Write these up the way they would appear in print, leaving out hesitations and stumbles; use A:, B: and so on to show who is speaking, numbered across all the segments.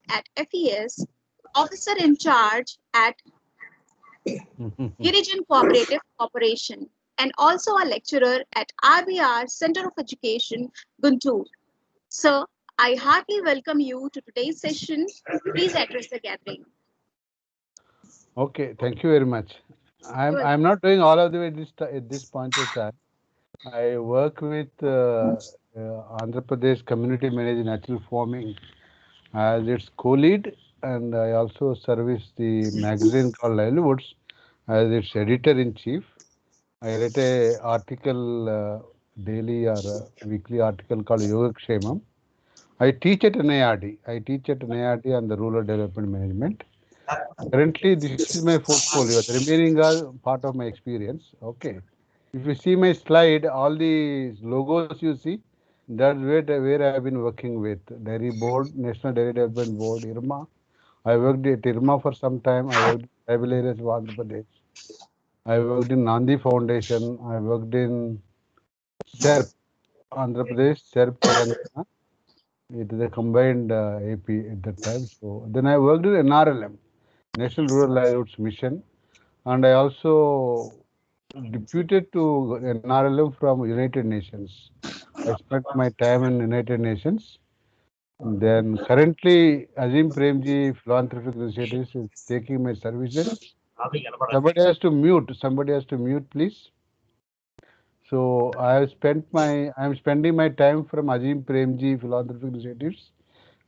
A: at FES, officer in charge at Girijan Cooperative Corporation, and also a lecturer at RBR Center of Education, Guntur. Sir, I heartily welcome you to today's session. Please address the gathering.
B: Okay, thank you very much.
A: You are
B: I'm not doing all of the way at this point of time. I work with Andhra Pradesh Community Managed Natural Farming as its co-lead, and I also service the magazine called Livelihoods as its editor-in-chief. I write a article daily or weekly article called Yogakshemam. I teach at NIRD. I teach at NIRD on the rural development management. Currently, this is my portfolio. The remaining are part of my experience. Okay. If you see my slide, all the logos you see, that's where I have been working with Dairy Board, National Dairy Development Board, IRMA. I worked at IRMA for some time. I worked in tribal areas of Andhra Pradesh. I worked in Nandi Foundation. I worked in SERP, Andhra Pradesh, SERP Telangana. It is a combined AP at that time. So then I worked in NRLM, National Rural Livelihoods Mission, and I also deputed to NRLM from United Nations. I spent my time in United Nations. Then currently, Azim Premji Philanthropic Initiatives is taking my services. Somebody has to mute. Somebody has to mute, please. So I'm spending my time from Azim Premji Philanthropic Initiatives.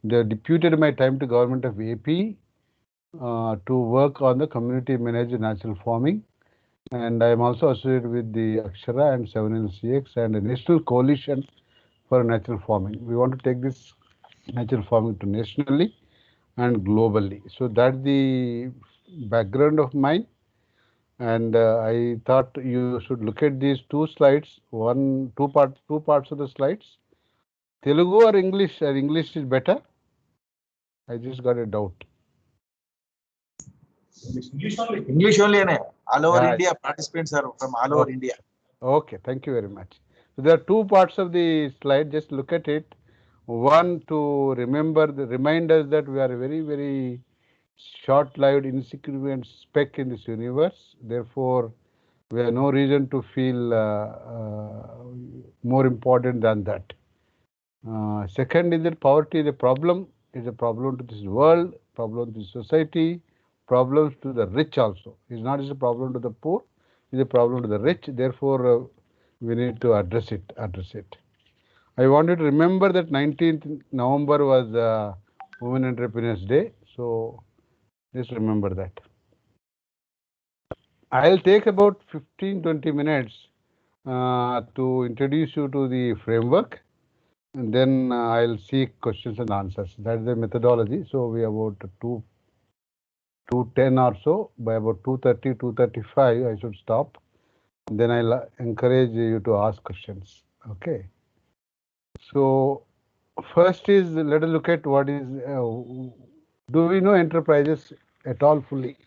B: They deputed my time to government of AP to work on the community managed natural farming. And I am also associated with the Akshara and 7LCX and a national coalition for natural farming. We want to take this natural farming to nationally and globally. So that's the background of mine. And I thought you should look at these two slides, two parts of the slides. Telugu or English? Or English is better? I just got a doubt.
C: English only, all over
B: Yeah.
C: India. Participants are from all over India.
B: Okay, thank you very much. So there are two parts of the slide. Just look at it. One, to remind us that we are a very, very short-lived, insignificant speck in this universe. Therefore, we have no reason to feel more important than that. Second is that poverty is a problem to this world, problem to society, problems to the rich also. It's not just a problem to the poor, it's a problem to the rich. Therefore, we need to address it. I want you to remember that 19th November was Women Entrepreneurs Day. So just remember that. I'll take about 15-20 minutes to introduce you to the framework, and then I'll seek questions and answers. That's the methodology. So we have about 2:10 or so. By about 2:30, 2:35, I should stop. Then I'll encourage you to ask questions. Okay. So first is, let us look at what is, do we know enterprises at all fully?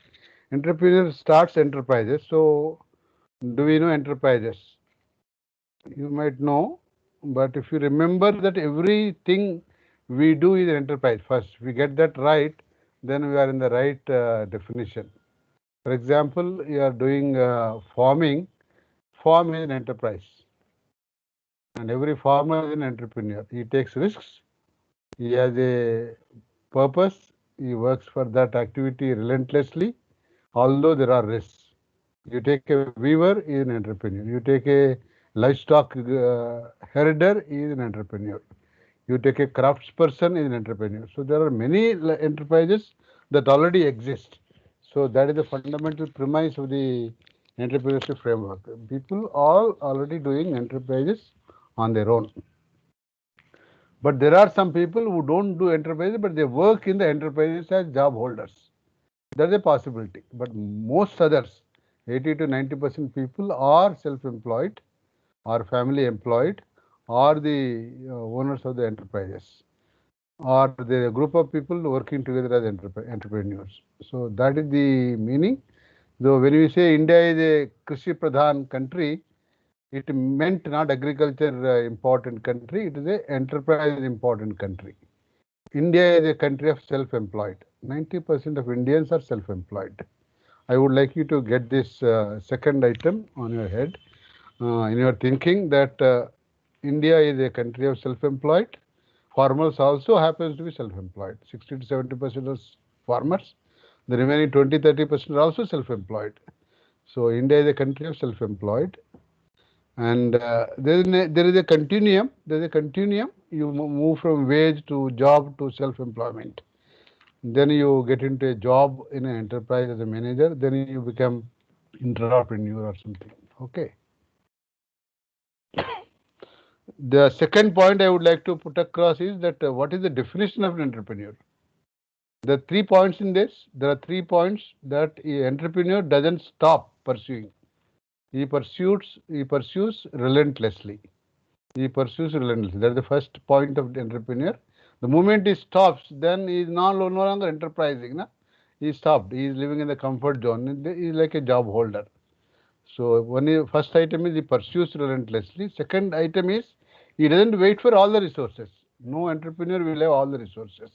B: Entrepreneur starts enterprises. So do we know enterprises? You might know, but if you remember that everything we do is an enterprise first, if we get that right, then we are in the right definition. For example, you are doing farming. Farm is an enterprise, and every farmer is an entrepreneur. He takes risks. He has a purpose. He works for that activity relentlessly, although there are risks. You take a weaver, he is an entrepreneur. You take a livestock herder, he is an entrepreneur. You take a craftsperson, he is an entrepreneur. So there are many enterprises that already exist. So that is the fundamental premise of the entrepreneurship framework. People all already doing enterprises on their own. But there are some people who don't do enterprises, but they work in the enterprises as job holders. That's a possibility. But most others, 80 to 90% people are self-employed, or family employed, or the owners of the enterprises, or the group of people working together as entrepreneurs. So that is the meaning. Though when we say India is a Krishi Pradhan country, it meant not agriculture important country, it is a enterprise important country. India is a country of self-employed. 90% of Indians are self-employed. I would like you to get this second item on your head, in your thinking, that India is a country of self-employed. Farmers also happens to be self-employed. 60 to 70% of farmers. The remaining 20-30% are also self-employed. So India is a country of self-employed. And there is a continuum. There is a continuum. You move from wage to job to self-employment. Then you get into a job in an enterprise as a manager. Then you become entrepreneur or something. Okay. The second point I would like to put across is that what is the definition of an entrepreneur? There are 3 points in this. There are 3 points that an entrepreneur doesn't stop pursuing. He pursues relentlessly. He pursues relentlessly. That's the first point of the entrepreneur. The moment he stops, then he is no longer enterprising. Na? He stopped. He is living in the comfort zone. He is like a job holder. So first item is he pursues relentlessly. Second item is he doesn't wait for all the resources. No entrepreneur will have all the resources.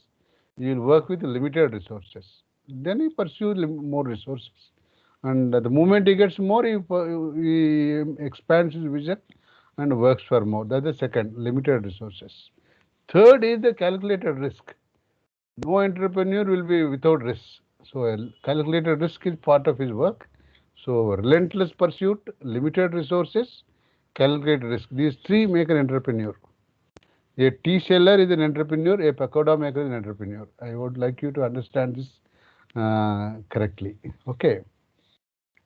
B: He will work with limited resources. Then he pursues more resources. And the moment he gets more, he expands his vision and works for more. That's the second, limited resources. Third is the calculated risk. No entrepreneur will be without risk. So a calculated risk is part of his work. So relentless pursuit, limited resources, calculated risk. These 3 make an entrepreneur. A tea seller is an entrepreneur. A pakoda maker is an entrepreneur. I would like you to understand this correctly. Okay.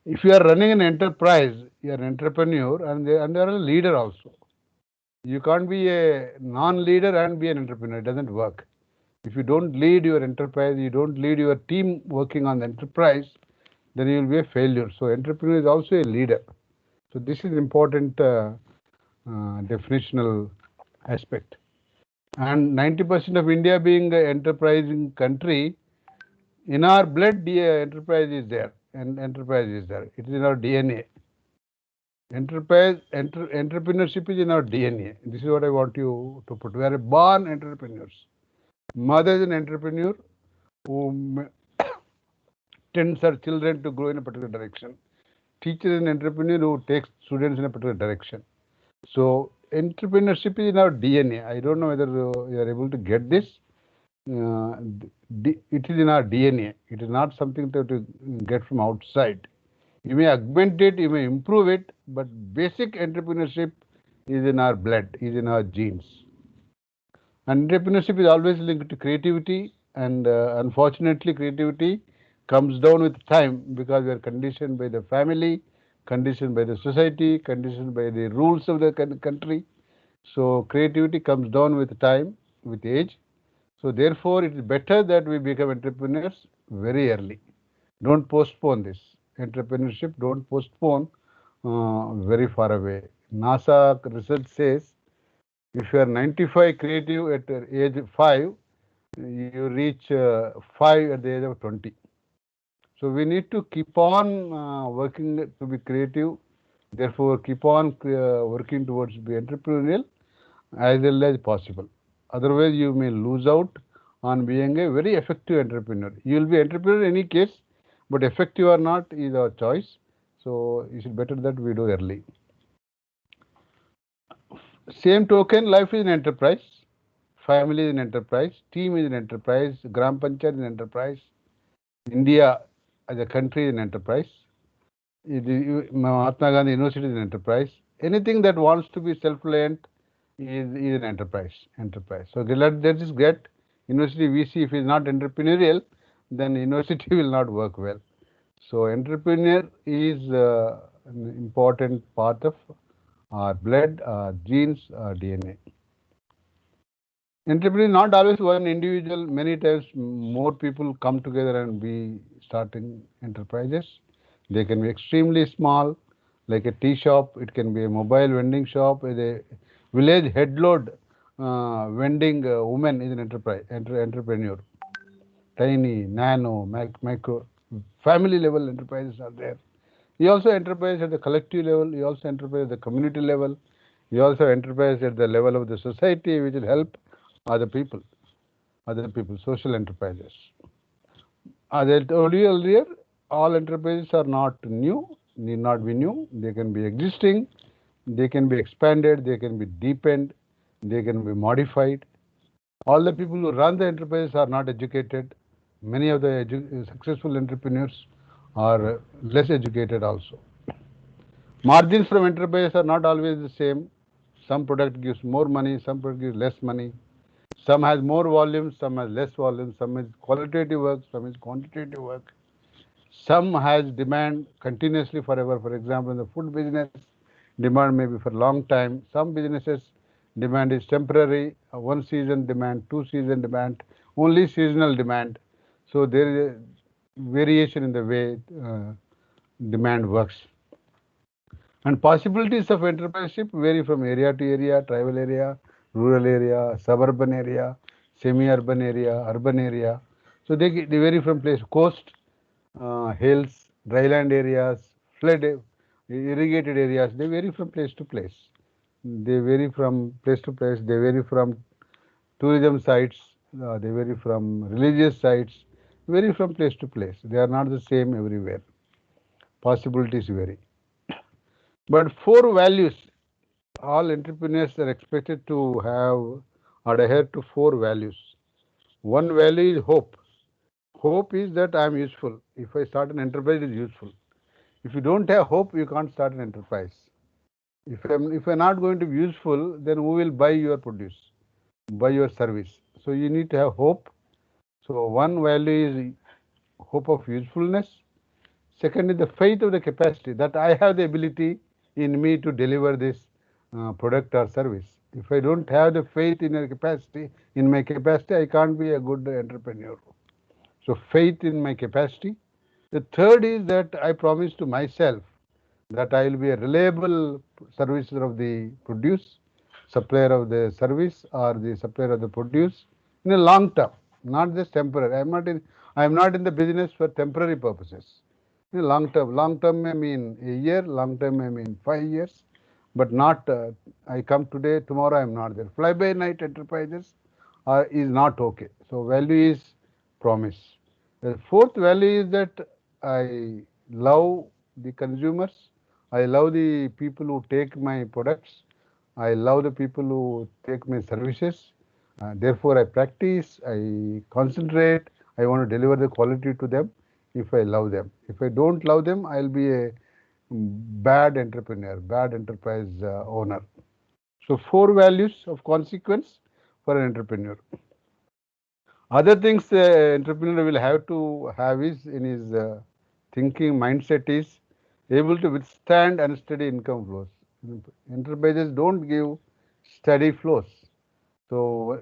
B: If you are running an enterprise, you are an entrepreneur and you are a leader also. You can't be a non-leader and be an entrepreneur. It doesn't work. If you don't lead your enterprise, you don't lead your team working on the enterprise, then you will be a failure. So entrepreneur is also a leader. So this is important definitional aspect. And 90% of India being an enterprising country, in our blood, enterprise is there. And enterprise is there. It is in our DNA. Entrepreneurship is in our DNA. This is what I want you to put. We are born entrepreneurs. Mother is an entrepreneur who tends her children to grow in a particular direction. Teacher is an entrepreneur who takes students in a particular direction. So entrepreneurship is in our DNA. I don't know whether you are able to get this. It is in our DNA. It is not something to get from outside. You may augment it, you may improve it, but basic entrepreneurship is in our blood, is in our genes. Entrepreneurship is always linked to creativity, and unfortunately, creativity comes down with time because we are conditioned by the family, conditioned by the society, conditioned by the rules of the country. So creativity comes down with time, with age. So therefore, it is better that we become entrepreneurs very early. Don't postpone this. Entrepreneurship, don't postpone very far away. NASA research says if you are 95 creative at age 5, you reach 5 at the age of 20. So we need to keep on working to be creative. Therefore, keep on working towards be entrepreneurial as early as possible. Otherwise, you may lose out on being a very effective entrepreneur. You will be entrepreneur in any case, but effective or not is our choice. So it is better that we do early. Same token, life is an enterprise, family is an enterprise, team is an enterprise, Gram Panchayat is an enterprise, India as a country is an enterprise, Mahatma Gandhi University is an enterprise. Anything that wants to be self-reliant is an enterprise. So let's just get university VC. If it is not entrepreneurial, then university will not work well. So entrepreneur is an important part of our blood, our genes, our DNA. Entrepreneur is not always one individual. Many times more people come together and be starting enterprises. They can be extremely small, like a tea shop. It can be a mobile vending shop. A village headload vending woman is an entrepreneur. Tiny, nano, micro, family level enterprises are there. You also enterprise at the collective level. You also enterprise at the community level. You also enterprise at the level of the society, which will help other people. other people, social enterprises. As I told you earlier, all enterprises are not new, need not be new. They can be existing, they can be expanded, they can be deepened, they can be modified. All the people who run the enterprise are not educated. Many of the successful entrepreneurs are less educated also. Margins from enterprise are not always the same. Some product gives more money, some product gives less money. Some has more volume, some has less volume, some is qualitative work, some is quantitative work. Some has demand continuously forever. For example, in the food business, demand may be for long time. Some businesses demand is temporary, one season demand, two season demand, only seasonal demand. So there is a variation in the way demand works. And possibilities of entrepreneurship vary from area to area, tribal area, rural area, suburban area, semi-urban area, urban area. So they vary from place, coast, hills, dryland areas, flood, irrigated areas. They vary from place to place. They vary from place to place. They vary from tourism sites. They vary from religious sites. Vary from place to place. They are not the same everywhere. Possibilities vary. But four values, all entrepreneurs are expected to have or adhere to four values. One value is hope. Hope is that I am useful. If I start an enterprise, it is useful. If you don't have hope, you can't start an enterprise. If I'm not going to be useful, then who will buy your produce, buy your service? So you need to have hope. So one value is hope of usefulness. Second is the faith of the capacity that I have the ability in me to deliver this product or service. If I don't have the faith in your capacity, in my capacity, I can't be a good entrepreneur. So faith in my capacity. The third is that I promise to myself that I will be a reliable servicer of the produce, supplier of the service or the supplier of the produce in a long term, not just temporary. I am not in the business for temporary purposes. In a long term. Long term may mean a year, long term may mean 5 years, but not I come today, tomorrow I am not there. Fly by night enterprises is not okay. So value is promise. The fourth value is that I love the consumers. I love the people who take my products. I love the people who take my services. Therefore, I practice, I concentrate, I want to deliver the quality to them if I love them. If I don't love them, I'll be a bad entrepreneur, bad enterprise owner. So, four values of consequence for an entrepreneur. Other things entrepreneur will have to have is in his thinking mindset is able to withstand unsteady income flows. Enterprises don't give steady flows. So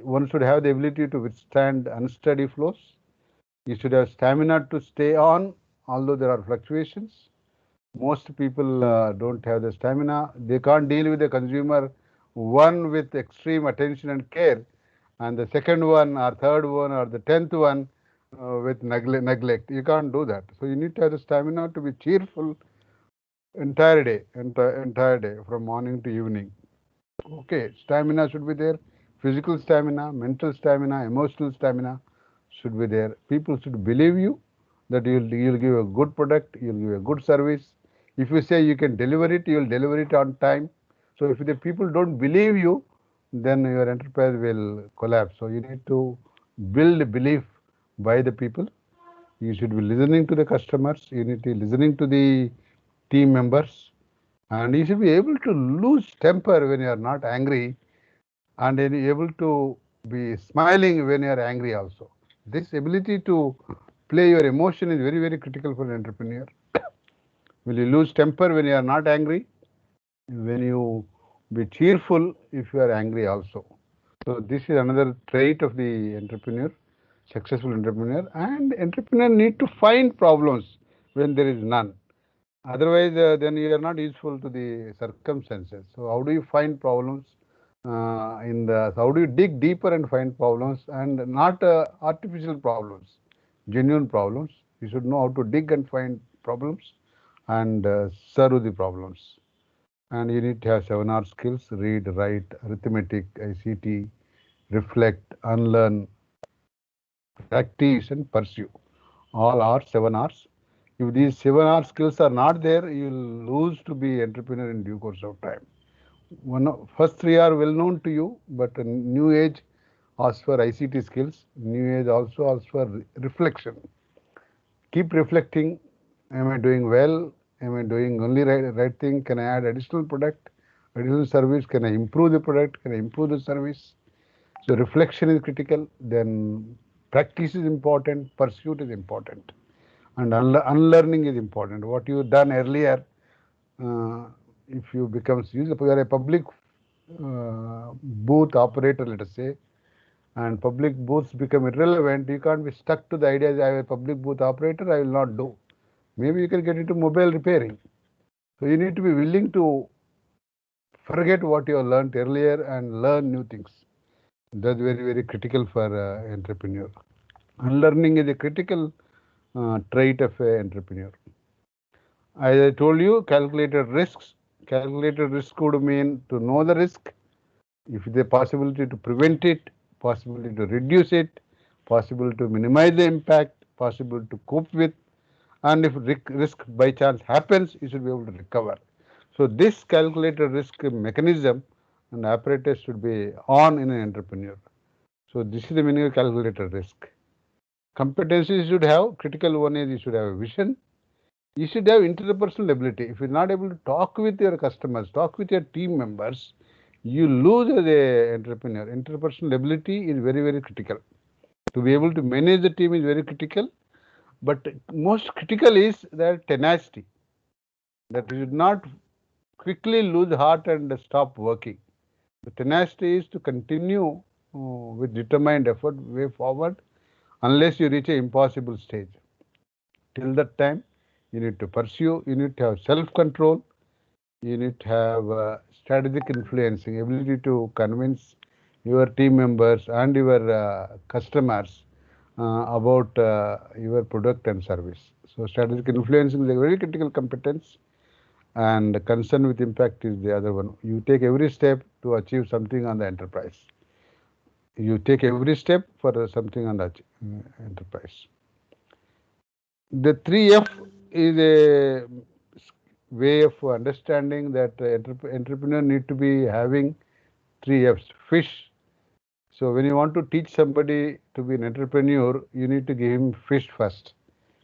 B: one should have the ability to withstand unsteady flows. You should have stamina to stay on, although there are fluctuations. Most people don't have the stamina. They can't deal with the consumer, one with extreme attention and care, and the second one or third one or the 10th one with neglect. You can't do that. So you need to have the stamina to be cheerful entire day from morning to evening. Okay, stamina should be there. Physical stamina, mental stamina, emotional stamina should be there. People should believe you that you'll give a good product, you'll give a good service. If you say you can deliver it, you'll deliver it on time. So if the people don't believe you, then your enterprise will collapse. So you need to build belief by the people. You should be listening to the customers. You need to be listening to the team members, and you should be able to lose temper when you are not angry, and then able to be smiling when you are angry also. This ability to play your emotion is very, very critical for an entrepreneur. Will you lose temper when you are not angry? When you be cheerful if you are angry also. So this is another trait of the entrepreneur, successful entrepreneur. And entrepreneur need to find problems when there is none. Otherwise, then you are not useful to the circumstances. So how do you find problems? So how do you dig deeper and find problems, and not artificial problems, genuine problems? You should know how to dig and find problems and serve the problems. And you need to have 7R skills: read, write, arithmetic, ICT, reflect, unlearn, practice and pursue. All are 7 Rs. If these 7 R skills are not there, you will lose to be entrepreneur in due course of time. First 3 are well known to you, but a new age asks for ICT skills. New age also asks for reflection. Keep reflecting. Am I doing well? Am I doing only right thing? Can I add additional product, additional service? Can I improve the product? Can I improve the service? So reflection is critical. Then practice is important. Pursuit is important. And unlearning is important. What you done earlier, if you become, you are a public booth operator, let us say, and public booths become irrelevant, you can't be stuck to the idea that I am a public booth operator, I will not do. Maybe you can get into mobile repairing. So you need to be willing to forget what you have learned earlier and learn new things. That's very, very critical for entrepreneur. Unlearning is a critical trait of an entrepreneur. As I told you, calculated risks. Calculated risk would mean to know the risk, if there is possibility to prevent it, possibility to reduce it, possible to minimize the impact, possible to cope with, and if risk by chance happens, you should be able to recover. So this calculated risk mechanism and apparatus should be on in an entrepreneur. So this is the meaning of calculated risk. Competencies you should have. Critical one is you should have a vision. You should have interpersonal ability. If you're not able to talk with your customers, talk with your team members, you lose as an entrepreneur. Interpersonal ability is very, very critical. To be able to manage the team is very critical. But most critical is that tenacity. That you should not quickly lose heart and stop working. The tenacity is to continue with determined effort way forward unless you reach an impossible stage. Till that time, you need to pursue, you need to have self-control, you need to have strategic influencing, ability to convince your team members and your customers about your product and service. So strategic influencing is a very critical competence, and concern with impact is the other one. You take every step to achieve something on the enterprise. You take every step for something on the enterprise. The 3F is a way of understanding that entrepreneur need to be having 3Fs. Fish. So when you want to teach somebody to be an entrepreneur, you need to give him fish first.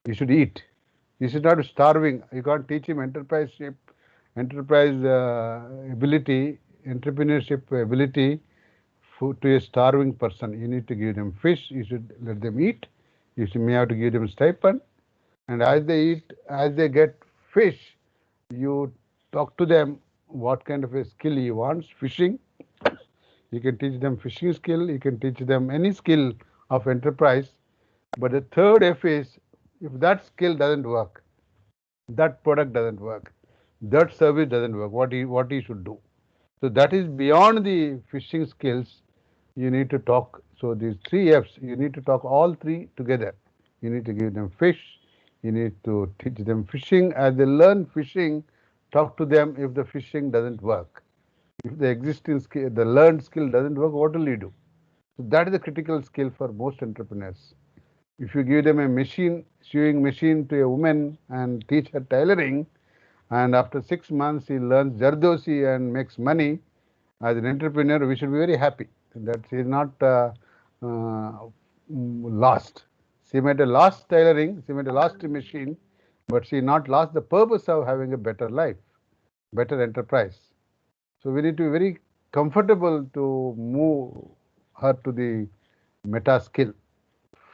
B: You should eat. You should not be starving. You can't teach him enterprise ability, entrepreneurship ability to a starving person. You need to give them fish. You should let them eat. You may have to give them stipend. And as they eat, as they get fish, you talk to them what kind of a skill he wants. Fishing. You can teach them fishing skill. You can teach them any skill of enterprise. But the third F is, if that skill doesn't work, that product doesn't work, that service doesn't work, what he should do. So that is beyond the fishing skills. You need to talk. So these 3Fs, you need to talk all three together. You need to give them fish. You need to teach them fishing. As they learn fishing, talk to them if the fishing doesn't work. If the existing skill, the learned skill doesn't work, what will you do? So that is a critical skill for most entrepreneurs. If you give them a machine, sewing machine to a woman and teach her tailoring, and after 6 months he learns Zardosi and makes money, as an entrepreneur, we should be very happy that she is not lost. She might have lost tailoring, she might have lost a machine, but she not lost the purpose of having a better life, better enterprise. So we need to be very comfortable to move her to the meta skill.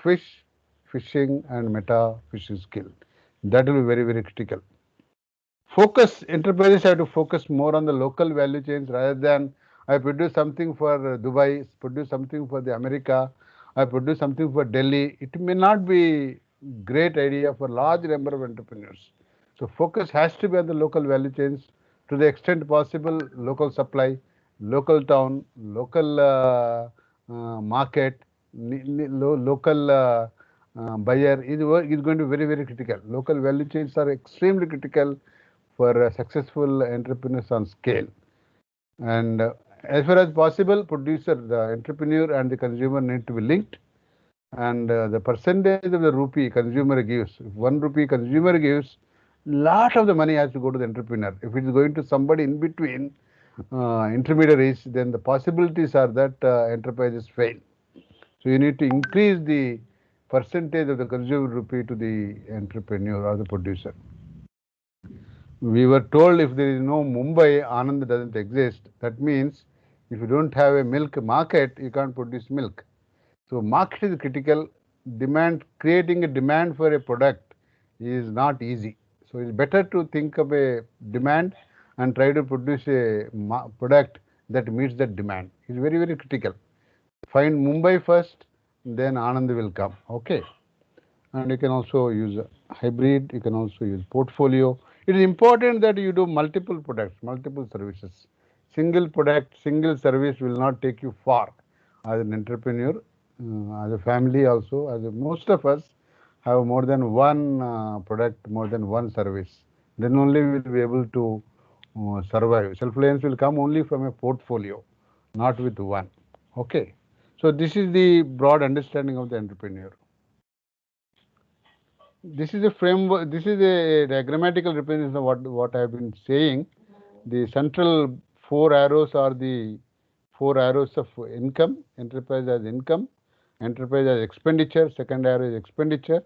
B: Fish, fishing and meta fishing skill. That will be very, very critical. Focus, enterprises have to focus more on the local value chains rather than I produce something for Dubai, produce something for the America, I produce something for Delhi. It may not be great idea for large number of entrepreneurs. So focus has to be on the local value chains to the extent possible, local supply, local town, local market, local buyer is going to be very, very critical. Local value chains are extremely critical for successful entrepreneurs on scale. And as far as possible, producer, the entrepreneur and the consumer need to be linked. and the percentage of the rupee consumer gives, if 1 rupee consumer gives, lot of the money has to go to the entrepreneur. If it is going to somebody in between intermediaries, then the possibilities are that enterprises fail. So you need to increase the percentage of the consumer rupee to the entrepreneur or the producer. We were told if there is no Mumbai, Anand doesn't exist. That means if you don't have a milk market, you can't produce milk. So market is critical. Demand, creating a demand for a product is not easy. So it's better to think of a demand and try to produce a product that meets that demand. It's very, very critical. Find Mumbai first, then Anand will come. Okay. And you can also use hybrid, you can also use portfolio. It is important that you do multiple products, multiple services. Single product, single service will not take you far as an entrepreneur, as a family also, most of us have more than one product, more than one service. Then only we will be able to survive. Self-reliance will come only from a portfolio, not with one. Okay. So this is the broad understanding of the entrepreneur. This is a framework, this is a diagrammatical representation of what I have been saying. The central 4 arrows are the 4 arrows of income. Enterprise as income, enterprise as expenditure, second arrow is expenditure,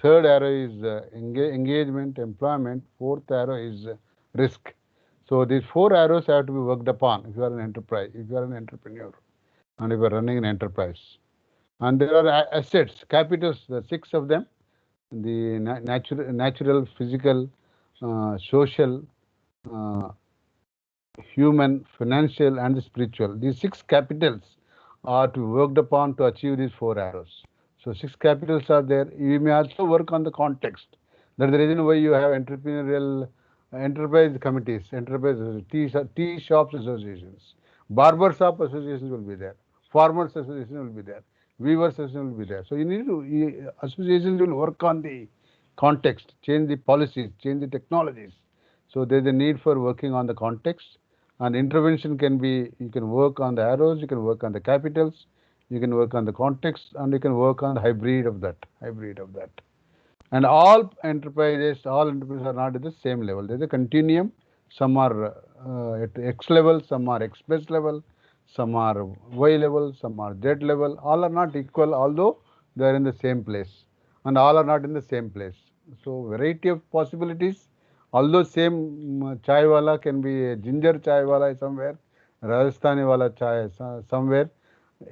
B: third arrow is engagement, employment, fourth arrow is risk. So these 4 arrows have to be worked upon if you are an enterprise, if you are an entrepreneur, and if you are running an enterprise. And there are assets, capitals, the 6 of them, the natural, physical, social, human, financial, and the spiritual. These 6 capitals are to be worked upon to achieve these 4 arrows. So 6 capitals are there. You may also work on the context. That's the reason why you have entrepreneurial enterprise committees, enterprise tea shops associations, barber shop associations will be there, farmers association will be there, weavers association will be there. So you need to associations will work on the context, change the policies, change the technologies. So there's a need for working on the context, and intervention can be, you can work on the arrows, you can work on the capitals, you can work on the context, and you can work on the hybrid of that. And all enterprises are not at the same level. There's a continuum. Some are at X level, some are X plus level, some are Y level, some are Z level. All are not equal, although they are in the same place. And all are not in the same place. So variety of possibilities. Although same chai wala can be a ginger chai wala somewhere, Rajasthani wala chai somewhere,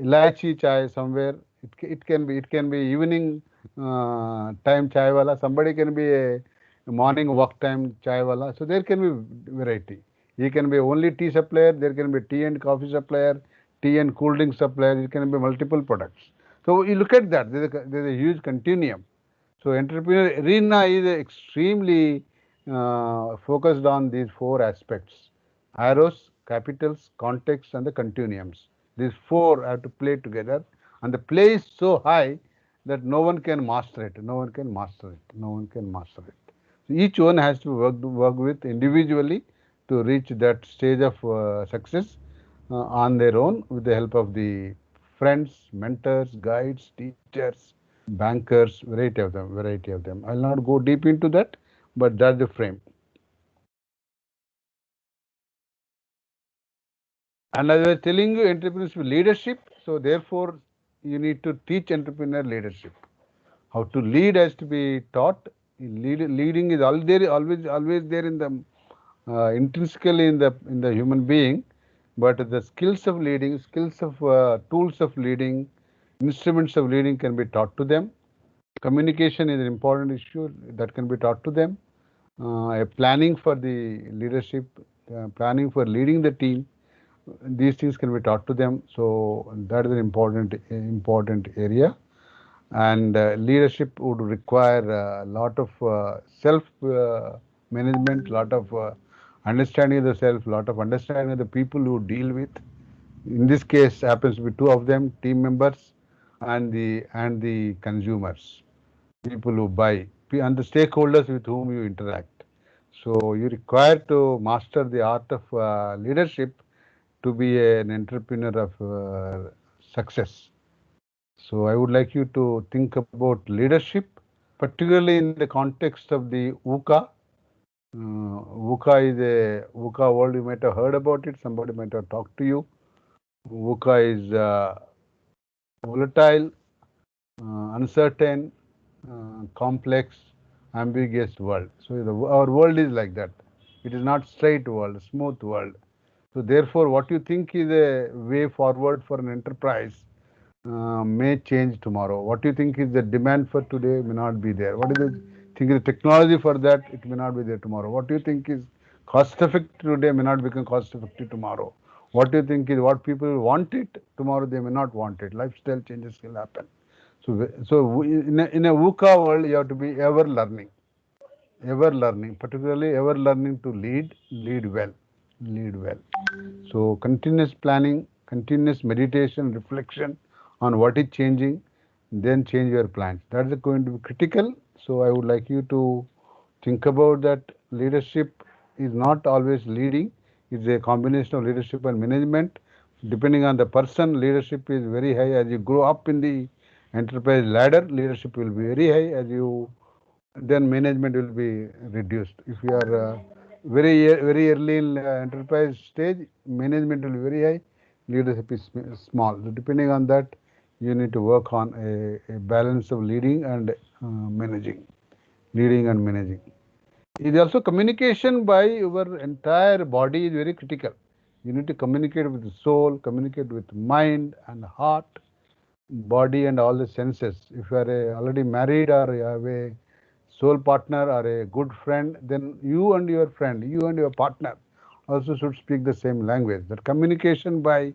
B: Ilaichi chai somewhere. It can be evening time chai wala. Somebody can be a morning walk time chai wala. So there can be variety. He can be only tea supplier. There can be tea and coffee supplier, tea and cool drink supplier. It can be multiple products. So you look at that. There's a huge continuum. So entrepreneur arena is extremely focused on these 4 aspects: arrows, capitals, context, and the continuums. These 4 have to play together, and the play is so high that no one can master it. No one can master it. No one can master it. So each one has to work with individually to reach that stage of success on their own with the help of the friends, mentors, guides, teachers, bankers, variety of them. I'll not go deep into that, but that's the frame. And as I was telling you, entrepreneurship leadership, so therefore you need to teach entrepreneur leadership. How to lead has to be taught. Leading is always there in the intrinsically in the human being, but the skills of leading, skills of tools of leading, instruments of leading can be taught to them. Communication is an important issue that can be taught to them. A planning for the leadership, planning for leading the team, these things can be taught to them. So that is an important area. And leadership would require a lot of self management, lot of understanding of the self, lot of understanding of the people who deal with. In this case, happens to be 2 of them: team members and the consumers, people who buy, and the stakeholders with whom you interact. So you require to master the art of leadership to be an entrepreneur of success. So I would like you to think about leadership, particularly in the context of the VUCA. VUCA is a VUCA world. You might have heard about it. Somebody might have talked to you. VUCA is volatile, uncertain, complex, ambiguous world. So our world is like that. It is not straight world, smooth world. So therefore, what you think is a way forward for an enterprise may change tomorrow. What you think is the demand for today may not be there. What is the think is the technology for that? It may not be there tomorrow. What you think is cost effective today may not become cost effective tomorrow. What you think is what people want it tomorrow they may not want it. Lifestyle changes will happen. So in a VUCA world, you have to be ever learning, particularly ever learning to lead well, lead well. So continuous planning, continuous meditation, reflection on what is changing, then change your plans. That's going to be critical. So I would like you to think about that. Leadership is not always leading. It's a combination of leadership and management. Depending on the person, leadership is very high. As you grow up in the enterprise ladder, leadership will be very high. As you then management will be reduced. If you are very early in enterprise stage, management will be very high, leadership is small. So depending on that, you need to work on a balance of leading and managing. Leading and managing. It is also communication by your entire body is very critical. You need to communicate with the soul, communicate with mind and heart, body and all the senses. If you are already married or you have a soul partner or a good friend, then you and your friend, you and your partner also should speak the same language. That communication by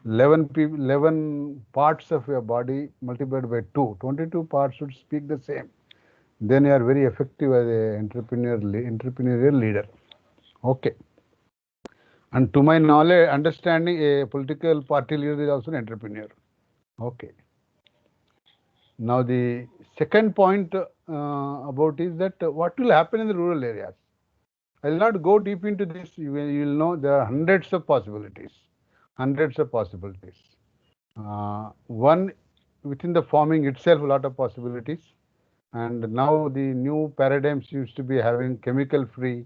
B: 11 parts of your body multiplied by 2, 22 parts should speak the same. Then you are very effective as an entrepreneurial leader. Okay. And to my knowledge, understanding, a political party leader is also an entrepreneur. Okay. Now the second point about is that what will happen in the rural areas. I will not go deep into this. You will know there are hundreds of possibilities. Hundreds of possibilities. One, within the farming itself, a lot of possibilities. And now the new paradigm seems to be having chemical-free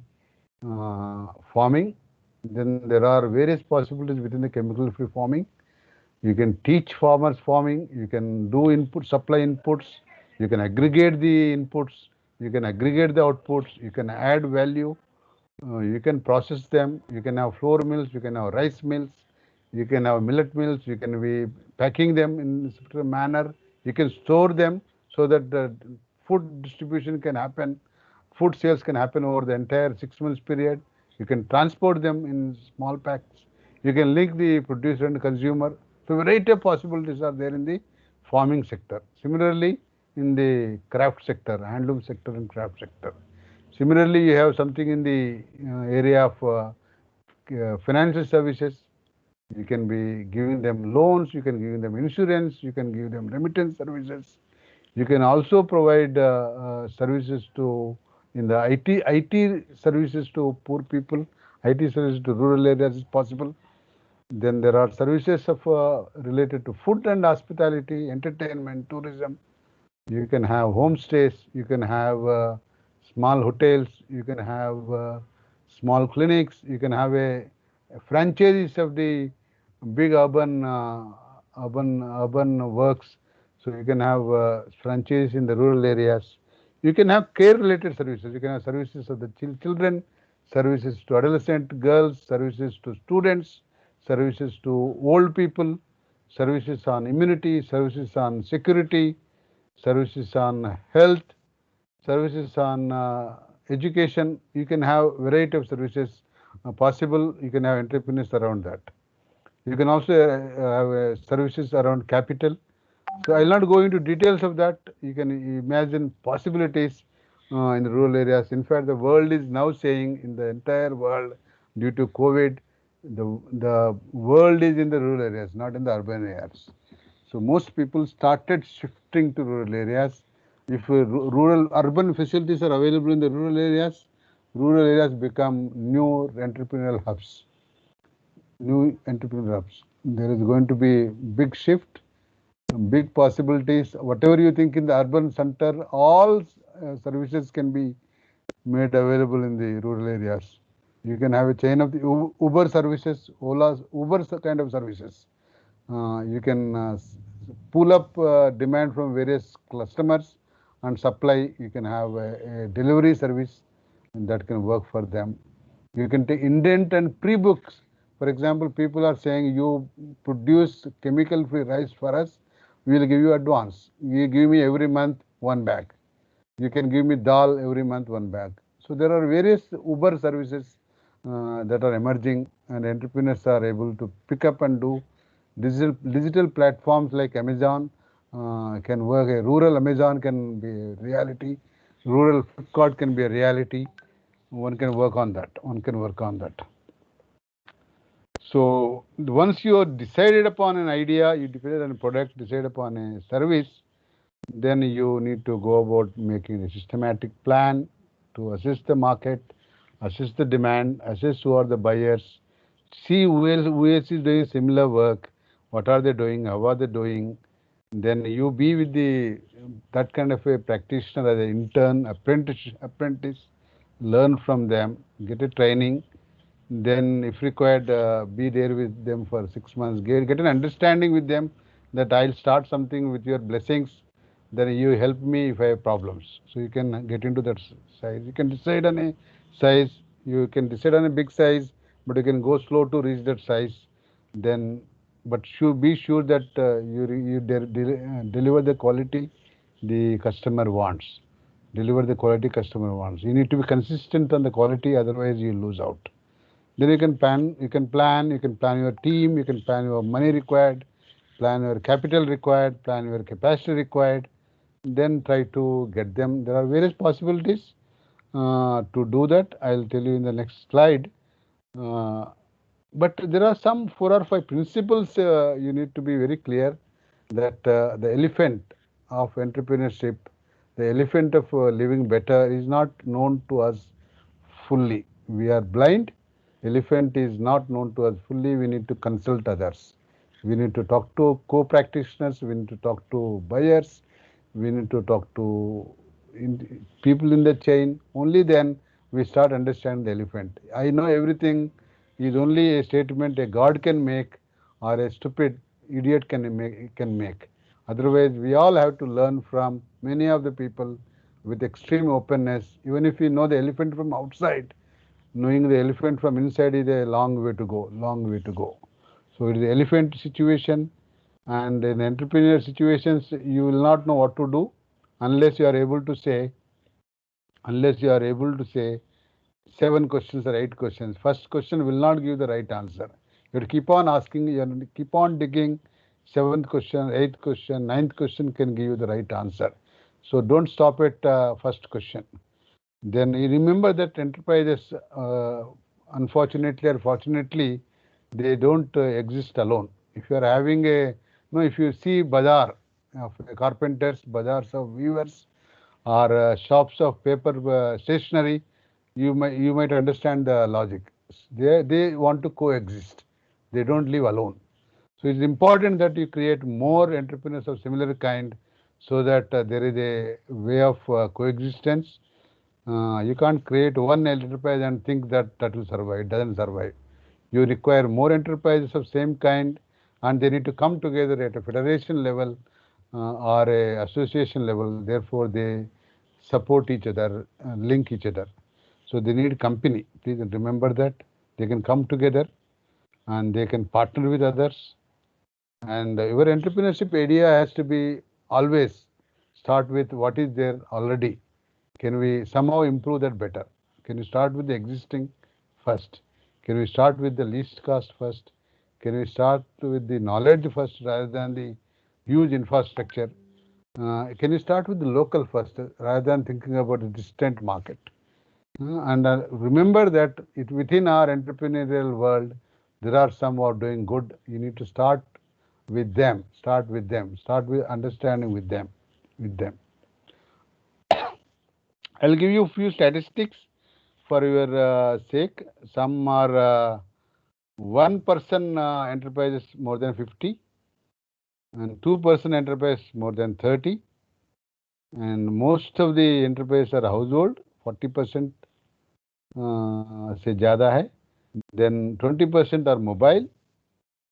B: farming. Then there are various possibilities within the chemical-free farming. You can teach farmers farming, you can do input, supply inputs, you can aggregate the inputs, you can aggregate the outputs, you can add value, you can process them, you can have flour mills, you can have rice mills, you can have millet mills, you can be packing them in a certain manner, you can store them so that the food distribution can happen, food sales can happen over the entire 6 months period, you can transport them in small packs, you can link the producer and consumer. So variety of possibilities are there in the farming sector. Similarly, in the craft sector, handloom sector and craft sector. Similarly, you have something in the area of financial services. You can be giving them loans, you can give them insurance, you can give them remittance services. You can also provide services to in the IT services to poor people, IT services to rural areas is possible. Then there are services of related to food and hospitality, entertainment, tourism. You can have homestays, you can have small hotels, you can have small clinics, you can have a franchises of the big urban works. So you can have franchises in the rural areas. You can have care related services. You can have services of the children, services to adolescent girls, services to students, services to old people, services on immunity, services on security, services on health, services on education. You can have variety of services possible. You can have entrepreneurs around that. You can also have services around capital. So I will not go into details of that. You can imagine possibilities in the rural areas. In fact, the world is now saying in the entire world due to COVID, the world is in the rural areas, not in the urban areas. So most people started shifting to rural areas. If urban facilities are available in the rural areas become new entrepreneurial hubs. New entrepreneurial hubs. There is going to be big shift. big possibilities. Whatever you think in the urban center, all services can be made available in the rural areas. You can have a chain of the Uber services, Ola, Uber kind of services. You can pull up demand from various customers and supply. You can have a delivery service that can work for them. You can take indent and pre-books. For example, people are saying you produce chemical-free rice for us, we will give you advance. You give me every month one bag. You can give me dal every month one bag. So there are various Uber services that are emerging, and entrepreneurs are able to pick up and do. Digital platforms like Amazon can work. A rural Amazon can be a reality. Rural Flipkart can be a reality. One can work on that. One can work on that. So once you have decided upon an idea, you decided on a product, decide upon a service, then you need to go about making a systematic plan to assess the market, assess the demand, assess who are the buyers, see who else is doing similar work, what are they doing, how are they doing. Then you be with that kind of a practitioner as an intern, apprentice, learn from them, get a training, then if required be there with them for 6 months, get an understanding with them that I'll start something with your blessings, then you help me if I have problems. So you can get into that size. You can decide on a size, you can decide on a big size, but you can go slow to reach that size. Then but should be sure that deliver the quality the customer wants. Deliver the quality customer wants. You need to be consistent on the quality, otherwise you lose out. Then you can plan your team, you can plan your money required, plan your capital required, plan your capacity required, then try to get them. There are various possibilities to do that. I'll tell you in the next slide. Uh, but there are some 4 or 5 principles you need to be very clear that the elephant of entrepreneurship, the elephant of living better is not known to us fully. We are blind. Elephant is not known to us fully. We need to consult others. We need to talk to co-practitioners. We need to talk to buyers. We need to talk to people in the chain. Only then we start understanding the elephant. I know everything is only a statement a God can make or a stupid idiot can make. Otherwise, we all have to learn from many of the people with extreme openness. Even if we know the elephant from outside, knowing the elephant from inside is a long way to go, long way to go. So it is the elephant situation, and in entrepreneur situations, you will not know what to do unless you are able to say, unless you are able to say 7 questions or 8 questions. First question will not give the right answer. You have to keep on asking, you have to keep on digging. 7th question, 8th question, 9th question can give you the right answer. So don't stop at first question. Then you remember that enterprises, unfortunately or fortunately, they don't exist alone. If you are having if you see bazaar of carpenters, bazaars of weavers, or shops of paper stationery, you might understand the logic. They want to coexist. They don't live alone. So it's important that you create more entrepreneurs of similar kind, so that there is a way of coexistence. You can't create one enterprise and think that that will survive. It doesn't survive. You require more enterprises of same kind, and they need to come together at a federation level or a association level. Therefore, they support each other, link each other. So they need company. Please remember that they can come together and they can partner with others. And your entrepreneurship idea has to be always start with what is there already. Can we somehow improve that better? Can you start with the existing first? Can we start with the least cost first? Can we start with the knowledge first rather than the huge infrastructure? Can you start with the local first rather than thinking about the distant market? And remember that within our entrepreneurial world, there are some who are doing good. You need to start with them. Start with them. Start with understanding with them. With them. I'll give you a few statistics for your sake. Some are one person enterprises more than 50. and 2% enterprise more than 30, and most of the enterprise are household, 40% से ज़्यादा है. Then 20% are mobile.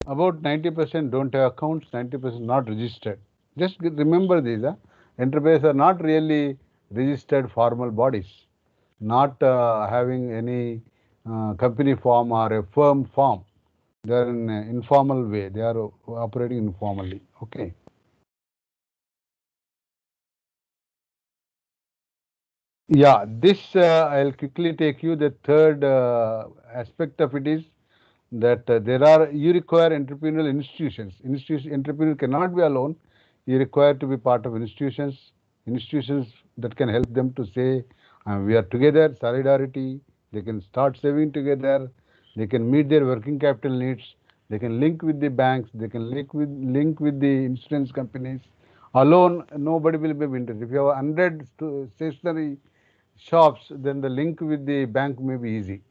B: About 90% don't have accounts, 90% not registered. Just remember these. Enterprises are not really registered formal bodies, not having any company form or a firm form. They are in an informal way. They are operating informally. Okay. Yeah, this I'll quickly take you. The third aspect of it is that you require entrepreneurial institutions. Entrepreneur cannot be alone. You require to be part of institutions that can help them to say, we are together, solidarity. They can start saving together. They can meet their working capital needs. They can link with the banks. They can link with the insurance companies. Alone, nobody will be interested. If you have 100 stationery shops, then the link with the bank may be easy.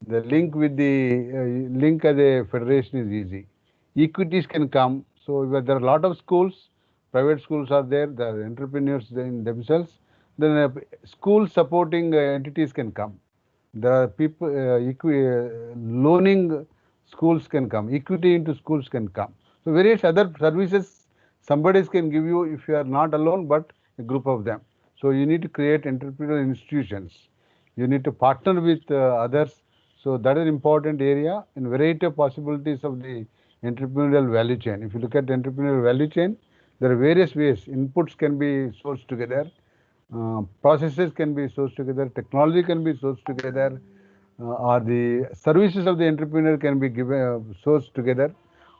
B: The link with the link as a federation is easy. Equities can come. So there are a lot of schools, private schools are there. There are entrepreneurs in themselves. Then school supporting entities can come. There are people loaning schools can come. Equity into schools can come. So various other services somebody can give you if you are not alone, but a group of them. So you need to create entrepreneurial institutions. You need to partner with others. So that is an important area in variety of possibilities of the entrepreneurial value chain. If you look at the entrepreneurial value chain, there are various ways. Inputs can be sourced together, processes can be sourced together, technology can be sourced together, or the services of the entrepreneur can be given sourced together,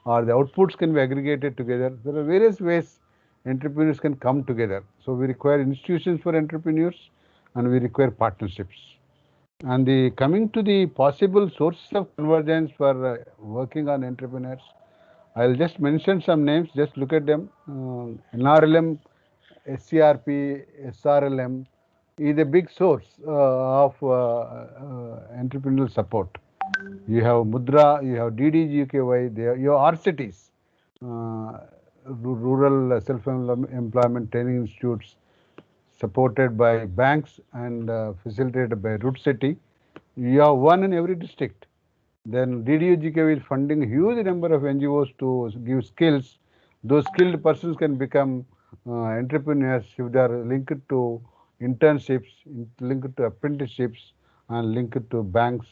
B: or the outputs can be aggregated together. There are various ways entrepreneurs can come together. So we require institutions for entrepreneurs, and we require partnerships. And coming to the possible sources of convergence for working on entrepreneurs, I'll just mention some names. Just look at them. NRLM, SCRP, SRLM is a big source of entrepreneurial support. You have Mudra, you have DDGKY, you have RCTs, Rural Self-Employment Training Institutes, supported by banks and facilitated by Root City. You have one in every district. Then DDUGK is funding a huge number of NGOs to give skills. Those skilled persons can become entrepreneurs if they are linked to internships, linked to apprenticeships, and linked to banks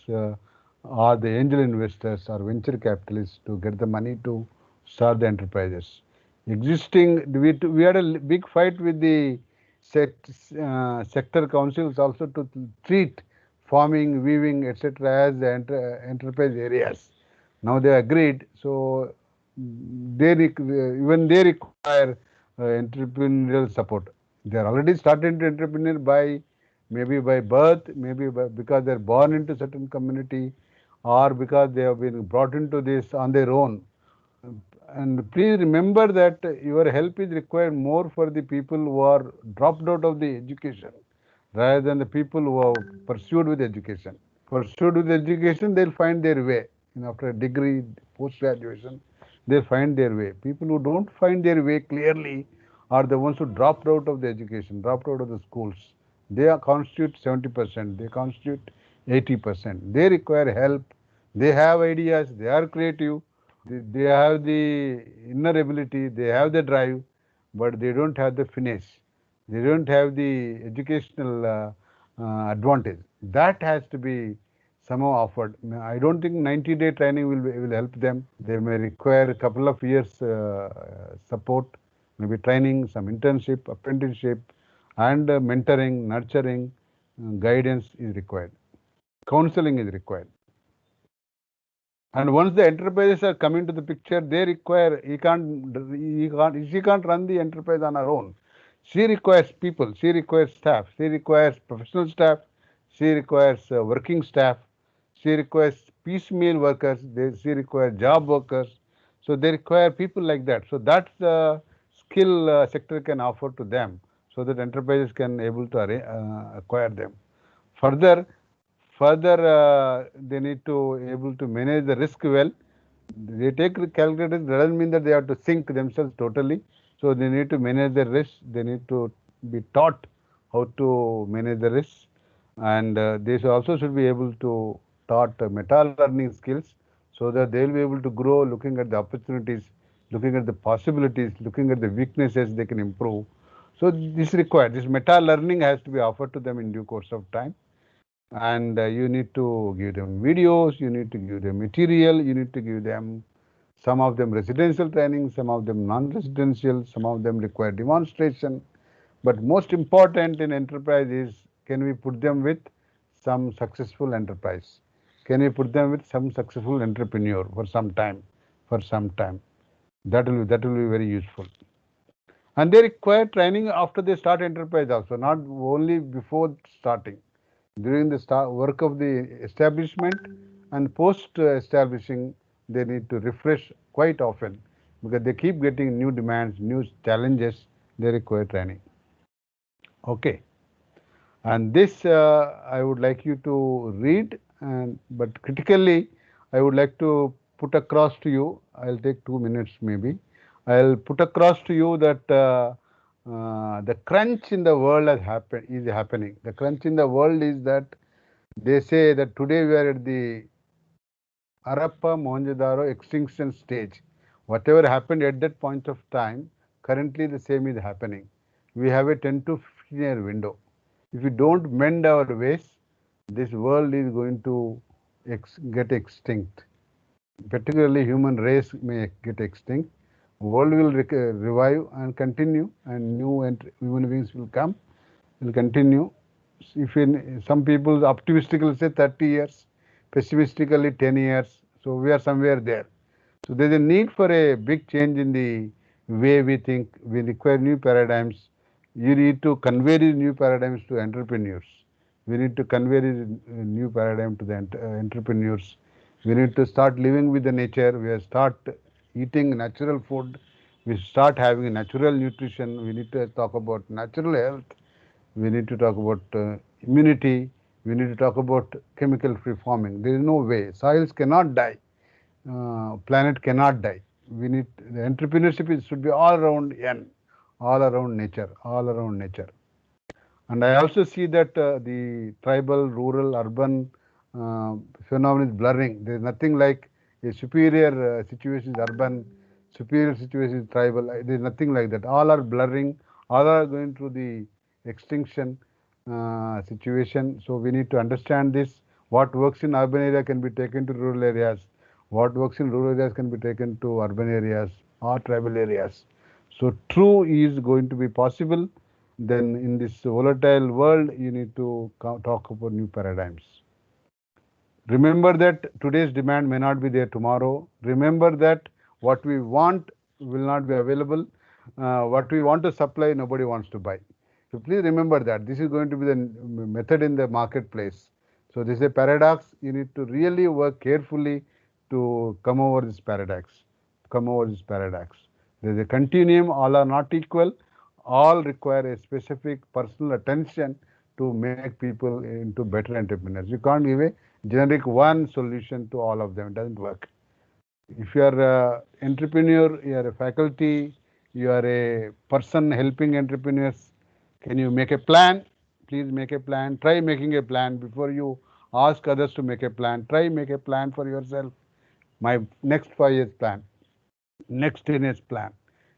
B: or the angel investors or venture capitalists to get the money to start the enterprises. We had a big fight with the sector councils also to treat farming, weaving, etc. as enterprise areas. Now they agreed, so even they require entrepreneurial support. They are already started to entrepreneur by maybe by birth, because they are born into certain community, or because they have been brought into this on their own. And please remember that your help is required more for the people who are dropped out of the education rather than the people who have pursued with education. Pursued with education, they'll find their way. After a degree, post-graduation, they'll find their way. People who don't find their way clearly are the ones who dropped out of the education, dropped out of the schools. They constitute 70%, they constitute 80%. They require help. They have ideas, they are creative, they have the inner ability, they have the drive, but they don't have the finesse. They don't have the educational advantage. That has to be somehow offered. I don't think 90-day training will help them. They may require a couple of years support, maybe training, some internship, apprenticeship, and mentoring, nurturing, guidance is required. Counseling is required. And once the enterprises are coming to the picture, they require, she can't run the enterprise on her own. She requires people, she requires staff, she requires professional staff, she requires working staff, she requires piecemeal workers, she requires job workers. So they require people like that. So that's the skill sector can offer to them, so that enterprises can able to acquire them. Further, they need to able to manage the risk well. They take calculators, doesn't mean that they have to sink themselves totally. So they need to manage the risk. They need to be taught how to manage the risk, and they also should be able to taught meta learning skills, so that they will be able to grow, looking at the opportunities, looking at the possibilities, looking at the weaknesses they can improve. So this required, this meta learning has to be offered to them in due course of time. And you need to give them videos, you need to give them material, you need to give them some of them residential training, some of them non-residential, some of them require demonstration. But most important in enterprise is, can we put them with some successful enterprise? Can we put them with some successful entrepreneur for some time? For some time, that will be very useful. And they require training after they start enterprise also, not only before starting. During the work of the establishment and post establishing, they need to refresh quite often, because they keep getting new demands, new challenges. They require training. Okay, and this I would like you to read, but critically I would like to put across to you. I'll take 2 minutes maybe. I'll put across to you that the crunch in the world is happening. The crunch in the world is that they say that today we are at the Harappa Mohenjo-daro extinction stage. Whatever happened at that point of time, currently the same is happening. We have a 10 to 15 year window. If we don't mend our ways, this world is going to get extinct. Particularly human race may get extinct. World will revive and continue, and new human beings will come, will continue. If some people optimistically say 30 years, pessimistically 10 years, so we are somewhere there. So there is a need for a big change in the way we think. We require new paradigms. You need to convey these new paradigms to entrepreneurs. We need to convey this new paradigm to the entrepreneurs. We need to start living with the nature. We start eating natural food. We start having natural nutrition. We need to talk about natural health. We need to talk about immunity. We need to talk about chemical free farming. There is no way. Soils cannot die. Planet cannot die. We need the entrepreneurship should be all around all around nature, all around nature. And I also see that the tribal, rural, urban phenomenon is blurring. There is nothing like a superior situation is urban, superior situation is tribal. There is nothing like that. All are blurring. All are going through the extinction situation. So we need to understand this. What works in urban area can be taken to rural areas. What works in rural areas can be taken to urban areas or tribal areas. So true is going to be possible. Then in this volatile world, you need to talk about new paradigms. Remember that today's demand may not be there tomorrow. Remember that what we want will not be available. What we want to supply, nobody wants to buy. So please remember that this is going to be the method in the marketplace. So this is a paradox. You need to really work carefully to come over this paradox. Come over this paradox. There is a continuum. All are not equal. All require a specific personal attention to make people into better entrepreneurs. You can't give a generic one solution to all of them. It doesn't work. If you are an entrepreneur, you are a faculty, you are a person helping entrepreneurs, can you make a plan? Please make a plan. Try making a plan before you ask others to make a plan. Try make a plan for yourself. My next 5 years plan, next 10 years plan.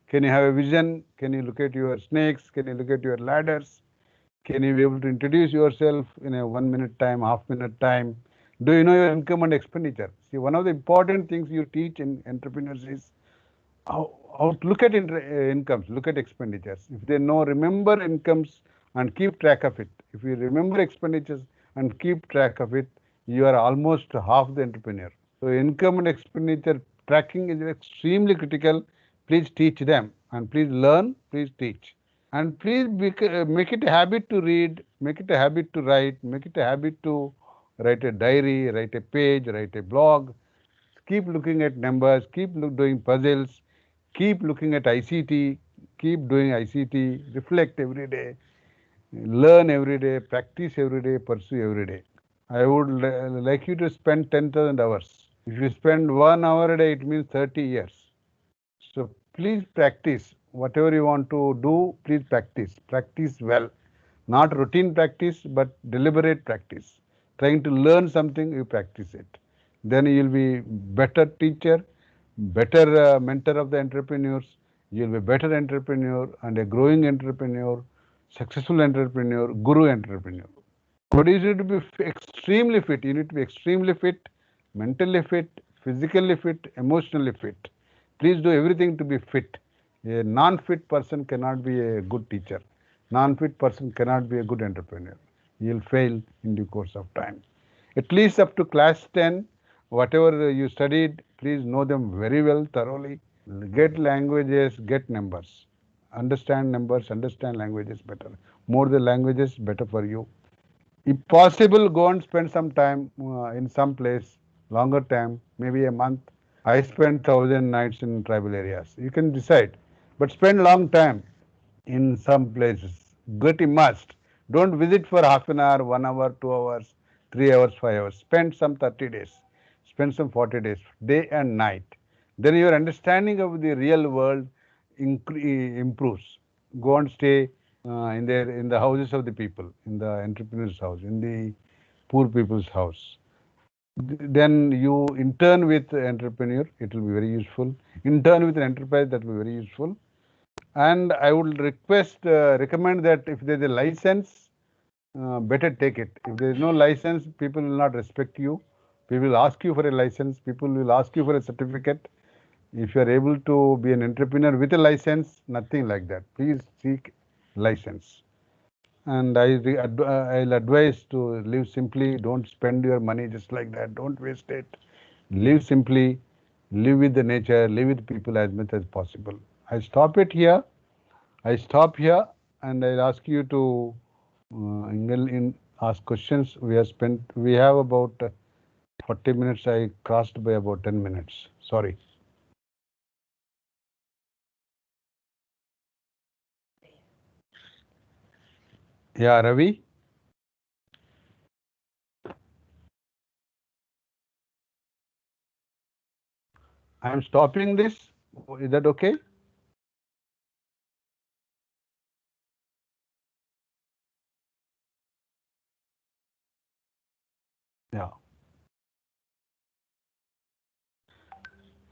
B: Can you have a vision? Can you look at your snakes? Can you look at your ladders? Can you be able to introduce yourself in a 1 minute time, half-minute time? Do you know your income and expenditure? See, one of the important things you teach in entrepreneurs is how to look at incomes, look at expenditures. If they know, remember incomes and keep track of it. If you remember expenditures and keep track of it, you are almost half the entrepreneur. So income and expenditure tracking is extremely critical. Please teach them, and please learn, please teach. And please make it a habit to read, make it a habit to write, make it a habit to write a diary, write a page, write a blog. Keep looking at numbers, keep doing puzzles, keep looking at ICT, keep doing ICT, reflect every day, learn every day, practice every day, pursue every day. I would like you to spend 10,000 hours If you spend 1 hour a day, it means 30 years. So please practice. Whatever you want to do, please practice. Practice well. Not routine practice, but deliberate practice. Trying to learn something, you practice it. Then you will be better teacher, better mentor of the entrepreneurs. You will be better entrepreneur and a growing entrepreneur, successful entrepreneur, guru entrepreneur. But you need to be extremely fit. You need to be extremely fit, mentally fit, physically fit, emotionally fit. Please do everything to be fit. A non-fit person cannot be a good teacher. Non-fit person cannot be a good entrepreneur. You will fail in the course of time. At least up to class 10, whatever you studied, please know them very well, thoroughly. Get languages, get numbers. Understand numbers, understand languages better. More the languages, better for you. If possible, go and spend some time in some place, longer time, maybe a month. I spent 1,000 nights in tribal areas. You can decide, but spend long time in some places. Get immersed. Don't visit for half an hour, 1 hour, 2 hours, 3 hours, 5 hours. Spend some 30 days. Spend some 40 days, day and night. Then your understanding of the real world improves. Go and stay in the houses of the people, in the entrepreneur's house, in the poor people's house. Then you intern with entrepreneur, it will be very useful. Intern with an enterprise, that will be very useful. And I would recommend that if there is a license, better take it. If there is no license, people will not respect you. People will ask you for a license. People will ask you for a certificate. If you are able to be an entrepreneur with a license, nothing like that. Please seek license. And I'll advise to live simply. Don't spend your money just like that. Don't waste it. Live simply. Live with the nature. Live with people as much as possible. I stop it here. I stop here, and I'll ask you to ask questions. We have about 40 minutes. I crossed by about 10 minutes. Sorry. Yeah, Ravi. I'm stopping this. Is that okay? Yeah.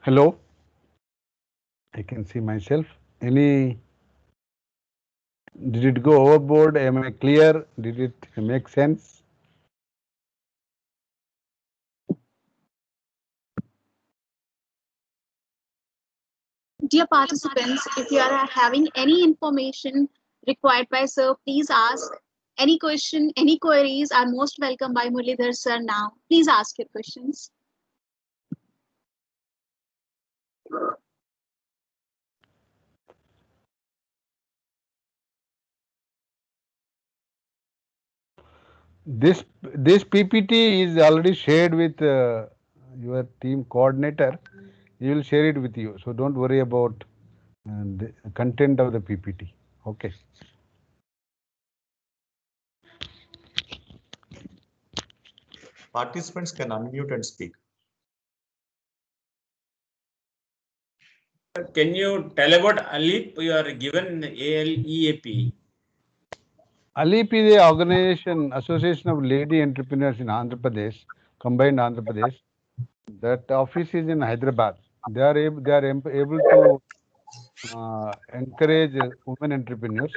B: Hello. I can see myself. Did it go overboard? Am I clear? Did it make sense?
A: Dear participants, if you are having any information required by sir, please ask. Any question, any queries are most welcome by Muralidhar sir now. Please ask your questions.
B: This PPT is already shared with your team coordinator. He will share it with you. So don't worry about the content of the PPT. Okay.
C: Participants can unmute and speak.
D: Can you tell about ALEAP? You are given ALEAP.
B: ALEAP is the organization, Association of Lady Entrepreneurs in Andhra Pradesh, combined Andhra Pradesh. That office is in Hyderabad. They are able to encourage women entrepreneurs.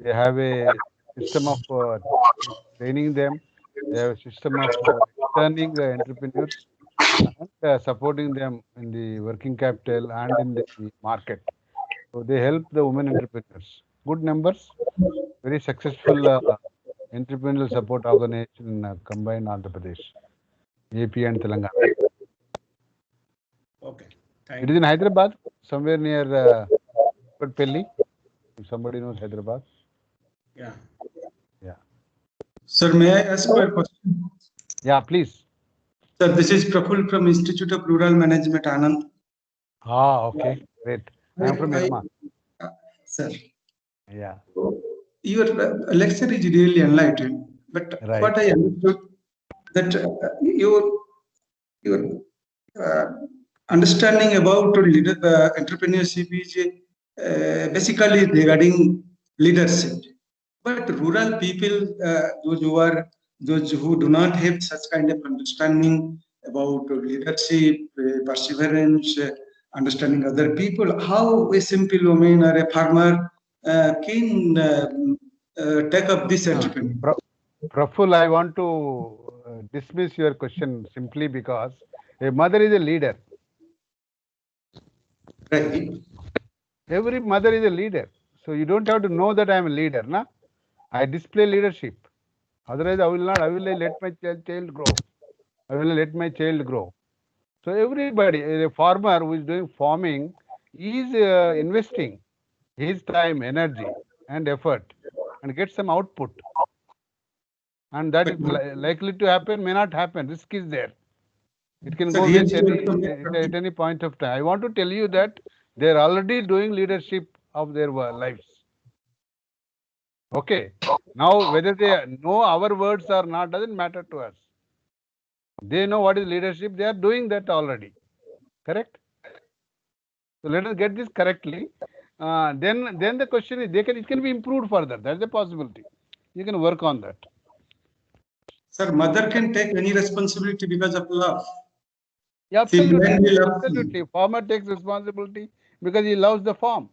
B: They have a system of training them. They have a system of turning the entrepreneurs and supporting them in the working capital and in the market. So they help the women entrepreneurs. Good numbers, very successful entrepreneurial support organization in combined Andhra Pradesh, AP and Telangana.
D: Okay.
B: It is in Hyderabad, somewhere near Pelli. If somebody knows Hyderabad.
D: Yeah.
B: Yeah.
E: Sir, may I ask you a question?
B: Yeah, please.
E: Sir, this is Praful from Institute of Rural Management, Anand.
B: Okay, great. I am from Irma.
E: Sir,
B: Yeah.
E: your lecture is really enlightening. But
B: Right.
E: what I understood that your understanding about entrepreneurship is basically regarding leadership. But rural people, those who do not have such kind of understanding about leadership, perseverance, understanding other people, how a simple woman or a farmer can take up this entrepreneur.
B: Praful, I want to dismiss your question simply because a mother is a leader.
E: Right.
B: Every mother is a leader. So you don't have to know that I am a leader. Na? I display leadership. Otherwise, I will let my child grow. I will let my child grow. So everybody, a farmer who is doing farming, is investing his time, energy, and effort, and get some output. And that is likely to happen, may not happen. Risk is there. It can
E: So
B: go
E: here
B: with
E: is
B: at any point of time. I want to tell you that they are already doing leadership of their lives. Okay. Now, whether they know our words or not doesn't matter to us. They know what is leadership. They are doing that already. Correct? So let us get this correctly. Then the question is, it can be improved further. That's a possibility. You can work on that.
E: Sir, mother can take any responsibility because of love.
B: Yeah,
E: She
B: absolutely.
E: blindly loves him.
B: Absolutely. Farmer takes responsibility because he loves the farm.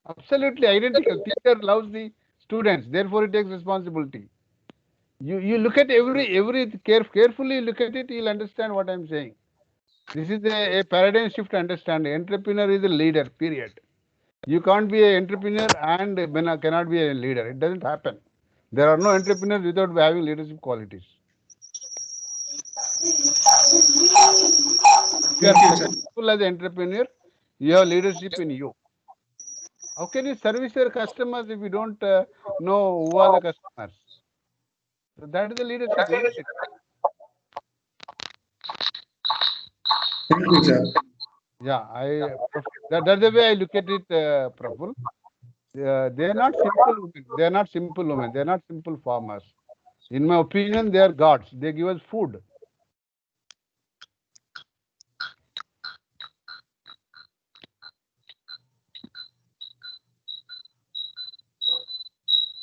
B: Absolutely identical. Teacher loves the students, therefore he takes responsibility. You look at carefully look at it, you'll understand what I'm saying. This is a paradigm shift understanding. Entrepreneur is a leader, period. You can't be an entrepreneur and cannot be a leader. It doesn't happen. There are no entrepreneurs without having leadership qualities. If you are successful as an entrepreneur, you have leadership in you. How can you service your customers if you don't know who are the customers? So that is the leadership, isn't it?
E: Thank you, sir.
B: Yeah, that's the way I look at it, Praful. They are not simple women. They are not simple women. They are not simple farmers. In my opinion, they are gods. They give us food.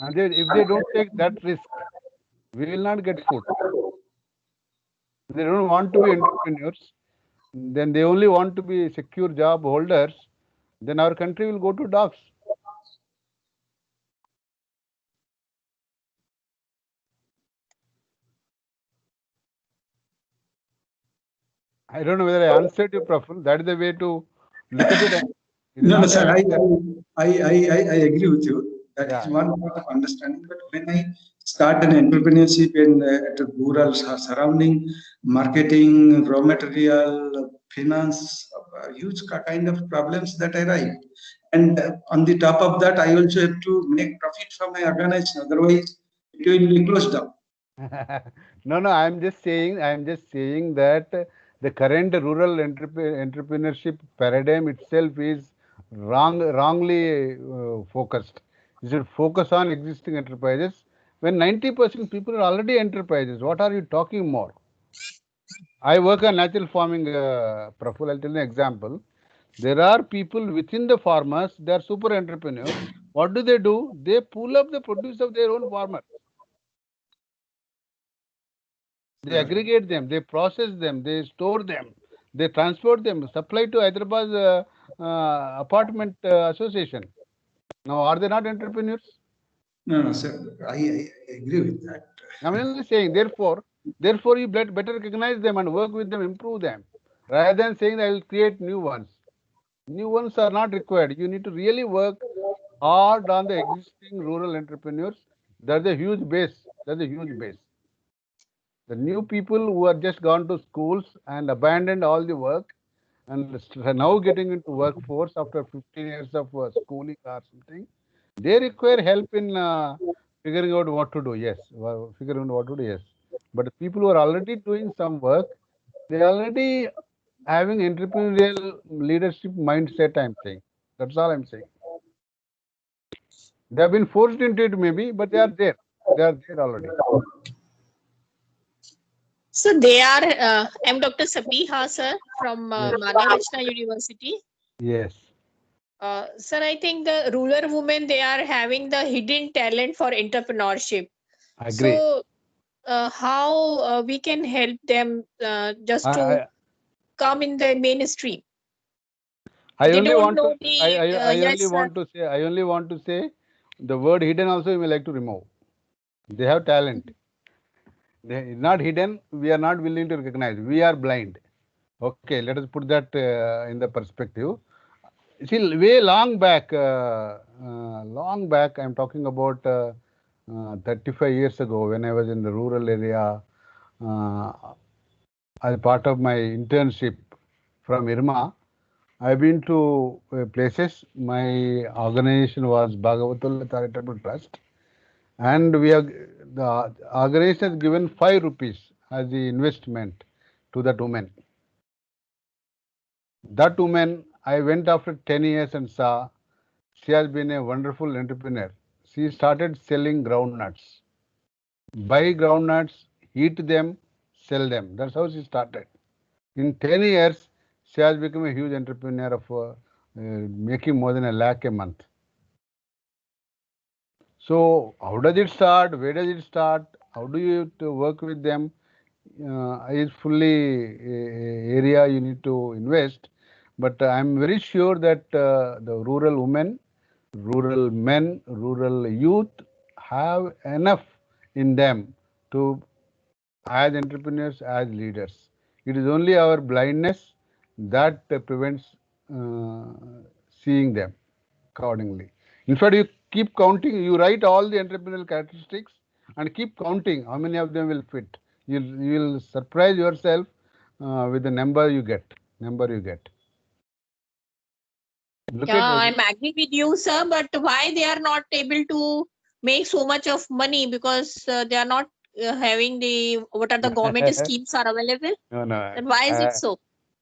B: And if they don't take that risk, we will not get food. If they don't want to be entrepreneurs, then they only want to be secure job holders, then our country will go to dogs. I don't know whether I answered you, Praful. That is the way to look at it.
E: No, sir, I agree with you. That is one part of understanding. But when I start an entrepreneurship in at a rural surrounding, marketing, raw material, finance, huge kind of problems that arise. And on the top of that, I also have to make profit from my organization. Otherwise, it will be closed down.
B: No, I'm just saying that the current rural entrepreneurship paradigm itself is wrongly focused. You should focus on existing enterprises. When 90% people are already enterprises, what are you talking more? I work on natural farming, Praful. I'll tell you an example. There are people within the farmers, they are super entrepreneurs. What do? They pull up the produce of their own farmers. They aggregate them, they process them, they store them, they transport them, supply to Hyderabad apartment association. Now, are they not entrepreneurs?
E: No, sir, I agree with that.
B: I'm only saying, therefore, you better recognize them and work with them, improve them, rather than saying I will create new ones. New ones are not required. You need to really work hard on the existing rural entrepreneurs. That's a huge base. The new people who are just gone to schools and abandoned all the work and now getting into workforce after 15 years of schooling or something, they require help in figuring out what to do. Yes, But the people who are already doing some work, they are already having entrepreneurial leadership mindset. I'm saying that's all I'm saying. They have been forced into it maybe, but they are there. They are there already.
F: So they are, I'm Dr. Sabiha, sir, from Maharashtra University.
B: Yes,
F: Sir, I think the rural women, they are having the hidden talent for entrepreneurship.
B: I agree.
F: So how we can help them just
B: I,
F: to
B: I,
F: come in the mainstream?
B: I
F: They
B: only
F: don't
B: want to
F: know the,
B: I
F: yes,
B: only
F: sir.
B: want to say the word hidden also you may like to remove. They have talent. They not hidden. We are not willing to recognize. We are blind. Okay, let us put that in the perspective. See, way long back. I'm talking about 35 years ago when I was in the rural area. Uh, as part of my internship from IRMA, I've been to places. My organization was Bhagavatullah Charitable Trust, and the organization has given 5 rupees as the investment to that woman. That woman, I went after 10 years and saw she has been a wonderful entrepreneur. She started selling groundnuts. Buy groundnuts, heat them, sell them. That's how she started. In 10 years, she has become a huge entrepreneur of making more than 1 lakh a month. So, how does it start? Where does it start? How do you to work with them? Is fully area you need to invest. But I'm very sure that the rural women, rural men, rural youth have enough in them to as entrepreneurs, as leaders. It is only our blindness that prevents uh, seeing them accordingly. In fact, you keep counting, you write all the entrepreneurial characteristics and keep counting how many of them will fit. You'll surprise yourself with the number you get. Look
F: Yeah,
B: at
F: I'm agree with you, sir. But why they are not able to make so much of money? Because they are not having the what are the government schemes are available?
B: no.
F: And why is it so?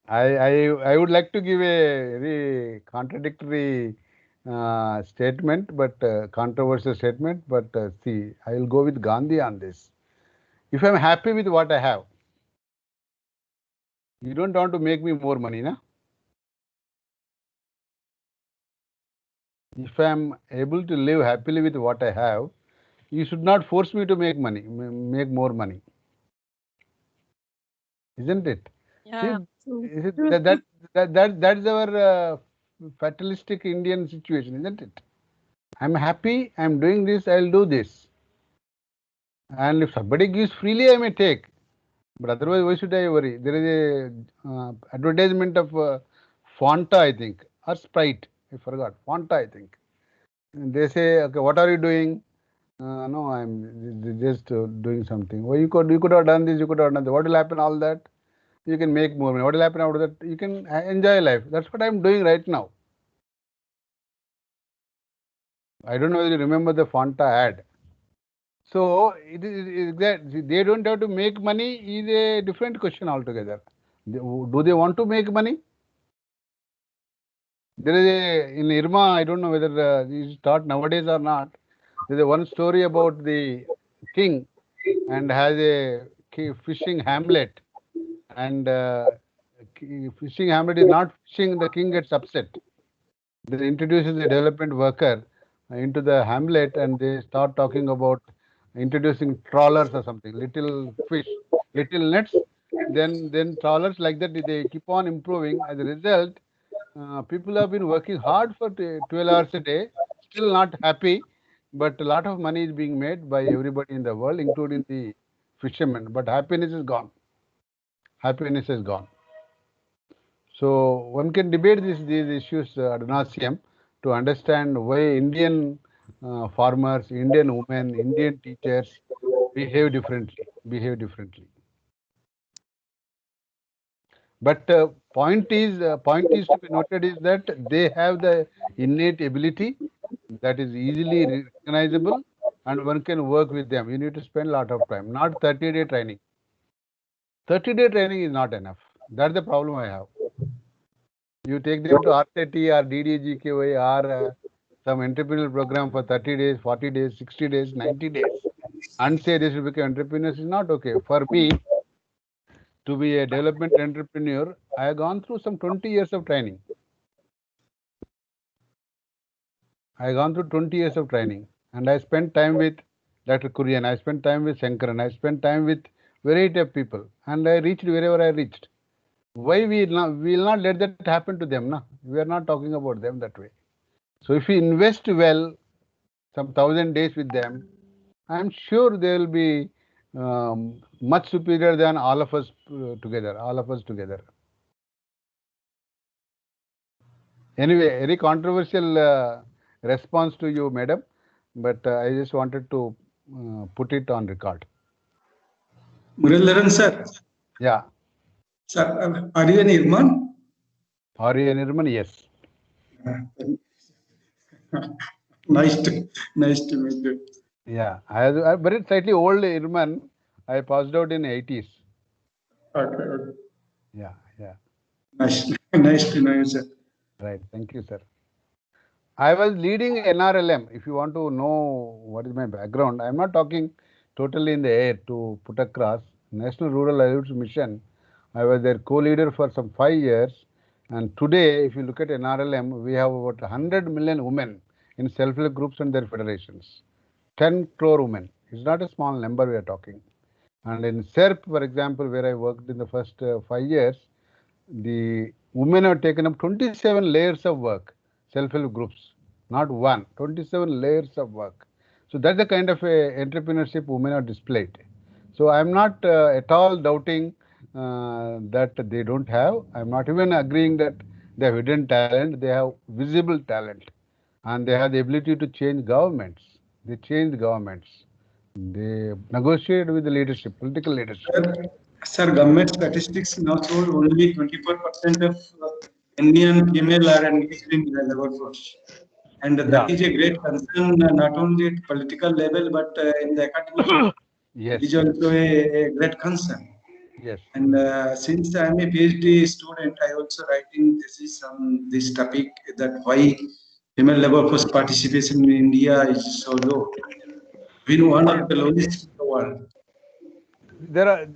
B: I would like to give a very contradictory statement, but controversial statement. But see, I will go with Gandhi on this. If I'm happy with what I have, you don't want to make me more money, na? If I'm able to live happily with what I have, you should not force me to make money, make more money, isn't it? See,
F: Yeah, true.
B: is it that's our fatalistic Indian situation, isn't it? I'm happy, I'm doing this, I'll do this. And if somebody gives freely, I may take. But otherwise, why should I worry? There is a advertisement of Fanta, I think, or Sprite. I forgot. Fanta, I think. And they say, okay, what are you doing? No, I'm just doing something. Well, you could have done this, you could have done that. What will happen? All that you can make more money. What will happen after that? You can enjoy life. That's what I'm doing right now. I don't know whether you remember the Fanta ad. So it is that they don't have to make money is a different question altogether. Do they want to make money? There is in IRMA, I don't know whether it is taught nowadays or not. There is one story about the king and has a fishing hamlet, and fishing hamlet is not fishing. The king gets upset. They introduces a development worker into the hamlet, and they start talking about introducing trawlers or something, little fish, little nets, then trawlers like that. They keep on improving. As a result, people have been working hard for 12 hours a day, still not happy, but a lot of money is being made by everybody in the world, including the fishermen. But happiness is gone. Happiness is gone. So one can debate these issues ad nauseam to understand why Indian farmers, Indian women, Indian teachers behave differently. But point is to be noted is that they have the innate ability that is easily recognizable, and one can work with them. You need to spend a lot of time, not 30-day training. 30-day training is not enough. That's the problem I have. You take them to RTT or DDGKY or some entrepreneurial program for 30 days, 40 days, 60 days, 90 days, and say they should become entrepreneurs is not okay. For me, to be a development entrepreneur, I have gone through some 20 years of training. I gone through 20 years of training, and I spent time with Dr. Kurian. I spent time with Shankaran. I spent time with variety of people, and I reached wherever I reached. Why we will not let that happen to them? Na? We are not talking about them that way. So if we invest well, some 1,000 days with them, I am sure they will be much superior than all of us together. All of us together. Anyway, very controversial response to you, madam, but I just wanted to put it on record.
E: Muralidharan sir.
B: Yeah.
E: Sir, are you an Irman?
B: Are you an Irman? Yes.
E: Nice to meet you.
B: Yeah, I very slightly old Irman. I passed out in 80s.
E: Okay.
B: Yeah.
E: Nice to know you, sir.
B: Right. Thank you, sir. I was leading NRLM. If you want to know what is my background, I'm not talking totally in the air to put across. National Rural Livelihoods Mission. I was their co-leader for some 5 years. And today, if you look at NRLM, we have about 100 million women in self-help groups and their federations. 10 crore women. It's not a small number we are talking. And in SERP, for example, where I worked in the first 5 years, the women have taken up 27 layers of work, self-help groups, not one, 27 layers of work. So that's the kind of entrepreneurship women are displayed. So I'm not at all doubting that they don't have. I'm not even agreeing that they have hidden talent. They have visible talent, and they have the ability to change governments. They change governments. They negotiate with the leadership, political leadership.
E: Sir, government statistics now show only 24% of Indian female are engaged in the labor force. And that is a great concern, not only at political level, but in the academic.
B: Yes.
E: It is also a great concern.
B: Yes.
E: And since I am a PhD student, I also writing thesis on this topic, that why female labor force participation in India is so low. We know one of the lowest in the world.
B: There are,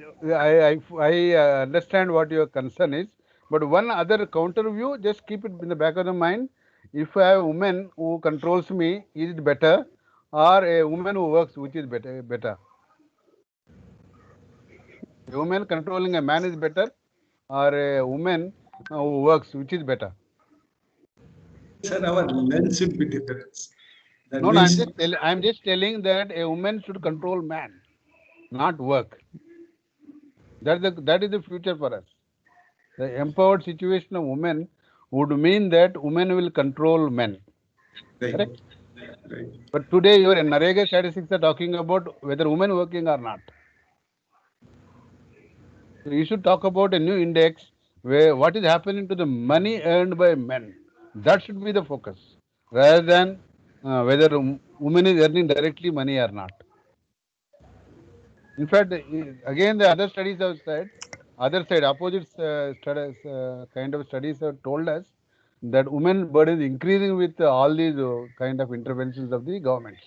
B: I understand what your concern is, but one other counter view, just keep it in the back of the mind. If I have a woman who controls me, is it better, or a woman who works, which is better? A woman controlling a man is better, or a woman who works, which is better?
E: Sir, our lens should be different. That
B: No,
E: means,
B: I'm just telling that a woman should control man, not work. That is the future for us. The empowered situation of women would mean that women will control men.
E: right.
B: Correct?
E: Right.
B: But today your NREGA statistics are talking about whether women working or not. So you should talk about a new index where what is happening to the money earned by men. That should be the focus, rather than whether women is earning directly money or not. In fact, again the other studies have said, opposite studies, kind of studies have told us that women burden is increasing with all these kind of interventions of the governments.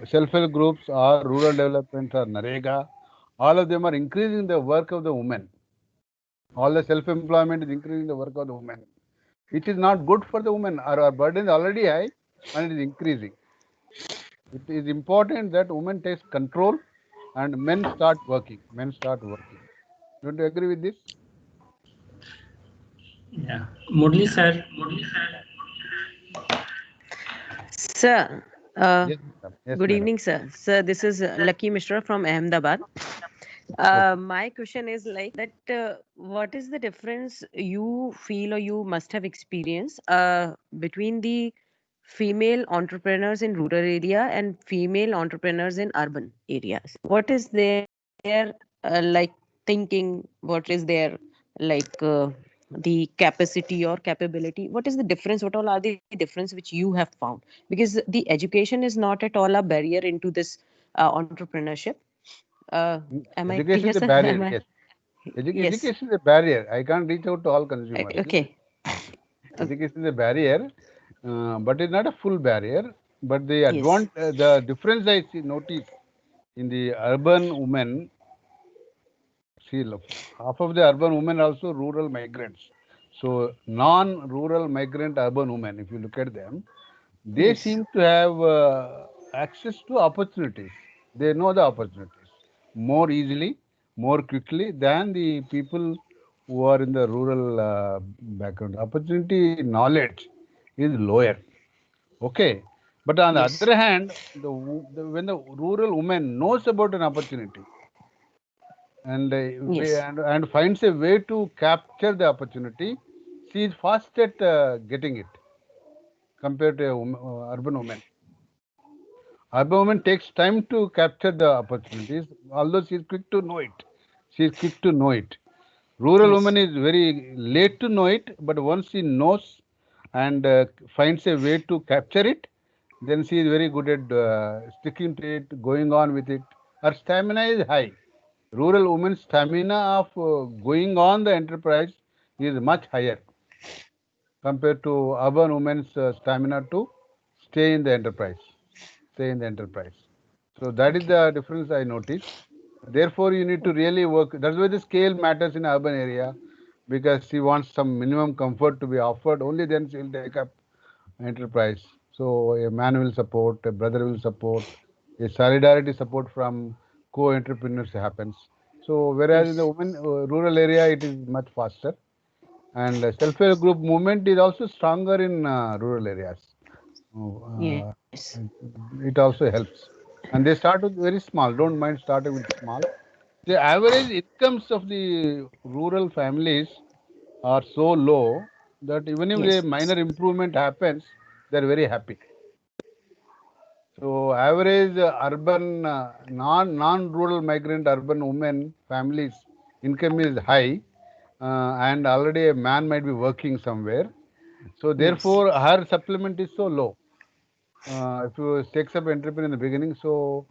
B: Self-help groups or rural development or NREGA, all of them are increasing the work of the women. All the self-employment is increasing the work of the women. It is not good for the women. Our burden is already high and it is increasing. It is important that women takes control and men start working. Don't you agree with this?
G: Yeah. Murli sir.
H: Sir,
B: Yes, madam. Yes,
H: good
B: madam.
H: evening, sir. Sir, this is Lucky Mishra from Ahmedabad. My question is like that, what is the difference you feel or you must have experienced between the female entrepreneurs in rural area and female entrepreneurs in urban areas? What is their like thinking? What is their like the capacity or capability? What is the difference? What all are the difference which you have found? Because the education is not at all a barrier into this entrepreneurship. Am I
B: Education
H: clear,
B: is a
H: sir?
B: barrier. Yes.
H: Yes.
B: Education is a barrier. I can't reach out to all consumers.
H: Okay.
B: Education is a barrier, but it's not a full barrier. But the
H: Yes.
B: the difference I see notice in the urban women, see, look, half of the urban women are also rural migrants. So non-rural migrant urban women, if you look at them, they
H: Yes.
B: seem to have access to opportunities. They know the opportunities more easily, more quickly than the people who are in the rural background. Opportunity knowledge is lower. Okay, but on
H: Yes.
B: the other hand, when the rural woman knows about an opportunity and,
H: Yes.
B: and finds a way to capture the opportunity, she is fast at getting it compared to a urban woman. Urban woman takes time to capture the opportunities, although she is quick to know it. She is quick to know it. Rural
H: Yes.
B: woman is very late to know it, but once she knows and finds a way to capture it, then she is very good at sticking to it, going on with it. Her stamina is high. Rural women's stamina of going on the enterprise is much higher compared to urban women's stamina to stay in the enterprise. Stay in the enterprise. So that is the difference I noticed. Therefore, you need to really work. That's why the scale matters in urban area, because she wants some minimum comfort to be offered. Only then she will take up enterprise. So a man will support, a brother will support, a solidarity support from co-entrepreneurs happens. So whereas in the
H: Yes.
B: women rural area, it is much faster, and self-help group movement is also stronger in rural areas. Uh,
H: Yes.
B: it also helps, and they start with very small. Don't mind starting with small. The average incomes of the rural families are so low that even if a
H: Yes.
B: minor improvement happens, they're very happy. So average urban non-rural migrant urban women families income is high, and already a man might be working somewhere. So
H: Yes.
B: therefore her supplement is so low. If you takes up entrepreneur in the beginning, so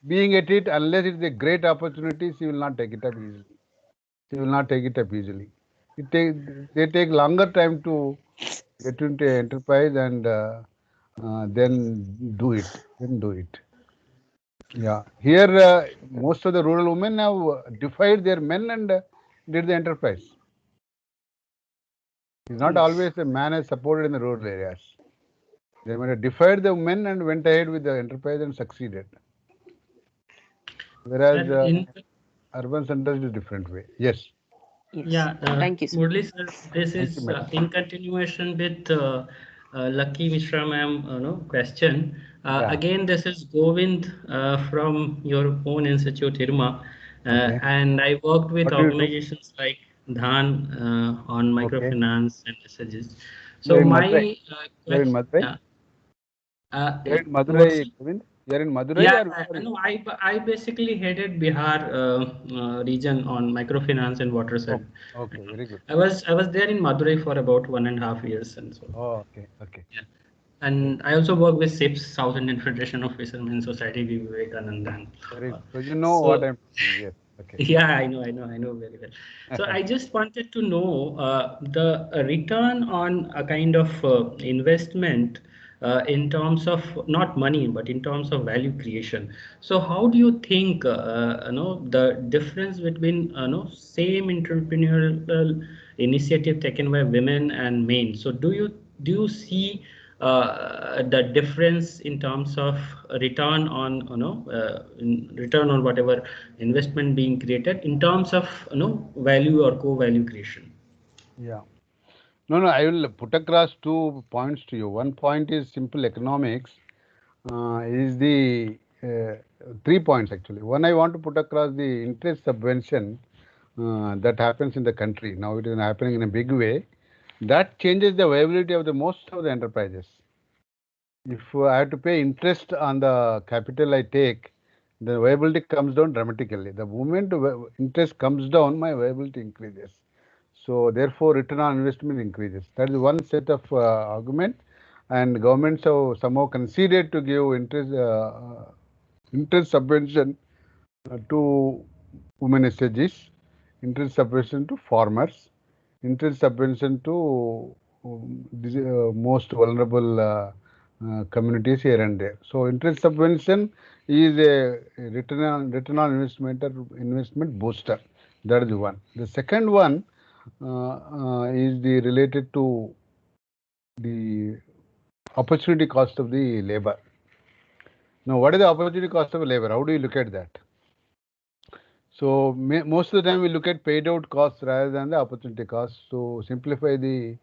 B: being at it, unless it's a great opportunity, she will not take it up easily. She will not take it up easily. They take longer time to get into enterprise and then do it. Then do it. Yeah. Here, most of the rural women have defied their men and did the enterprise. It's not
H: Yes.
B: always the man is supported in the rural areas. They might have defied the men and went ahead with the enterprise and succeeded. Whereas
G: Sir, in
B: urban centers is a different way. Yes.
H: Yes.
G: yeah,
H: Thank you, sir.
G: Murli sir, this
B: Thank you,
G: is
B: madam.
G: in continuation with Lucky Mishra ma'am, question.
B: Yeah.
G: Again, this is Govind from your own institute, IRMA,
B: Okay.
G: and I worked with
B: What do you do?
G: organizations like Dhan on
B: Okay.
G: microfinance and messages. So
B: You're in Madurai.
G: my
B: You're in Madurai.
G: yeah, uh,
B: You're in
G: what's
B: Madurai, Govind? You're in Madurai
G: yeah,
B: or where are you?
G: no, I basically headed Bihar region on microfinance and water side.
B: Okay. Very good.
G: I was there in Madurai for about 1.5 years and so.
B: Oh, okay. Okay.
G: Yeah. And I also work with SIPS, South Indian Federation of Fishermen Society, Vivekananda. And
B: Very good. So you know what
G: so
B: I'm saying. Yes. Okay.
G: yeah, I know very well. So I just wanted to know the return on a kind of investment in terms of not money, but in terms of value creation. So how do you think, the difference between, same entrepreneurial initiative taken by women and men? So do you see the difference in terms of return on return on whatever investment being created in terms of value or co-value creation?
B: Yeah. No, I will put across 2 points to you. One point is simple economics. Is the 3 points actually. One, I want to put across the interest subvention that happens in the country. Now it is happening in a big way. That changes the viability of the most of the enterprises. If I have to pay interest on the capital I take, the viability comes down dramatically. The moment interest comes down, my viability increases. So therefore, return on investment increases. That is one set of argument, and governments have somehow conceded to give interest subvention to women SHGs, interest subvention to farmers, interest subvention to most vulnerable communities here and there. So interest subvention is a return on investment or investment booster. That is one. The second one is the related to the opportunity cost of the labor. Now, what is the opportunity cost of labor? How do you look at that? So most of the time we look at paid out costs rather than the opportunity cost. So simplify the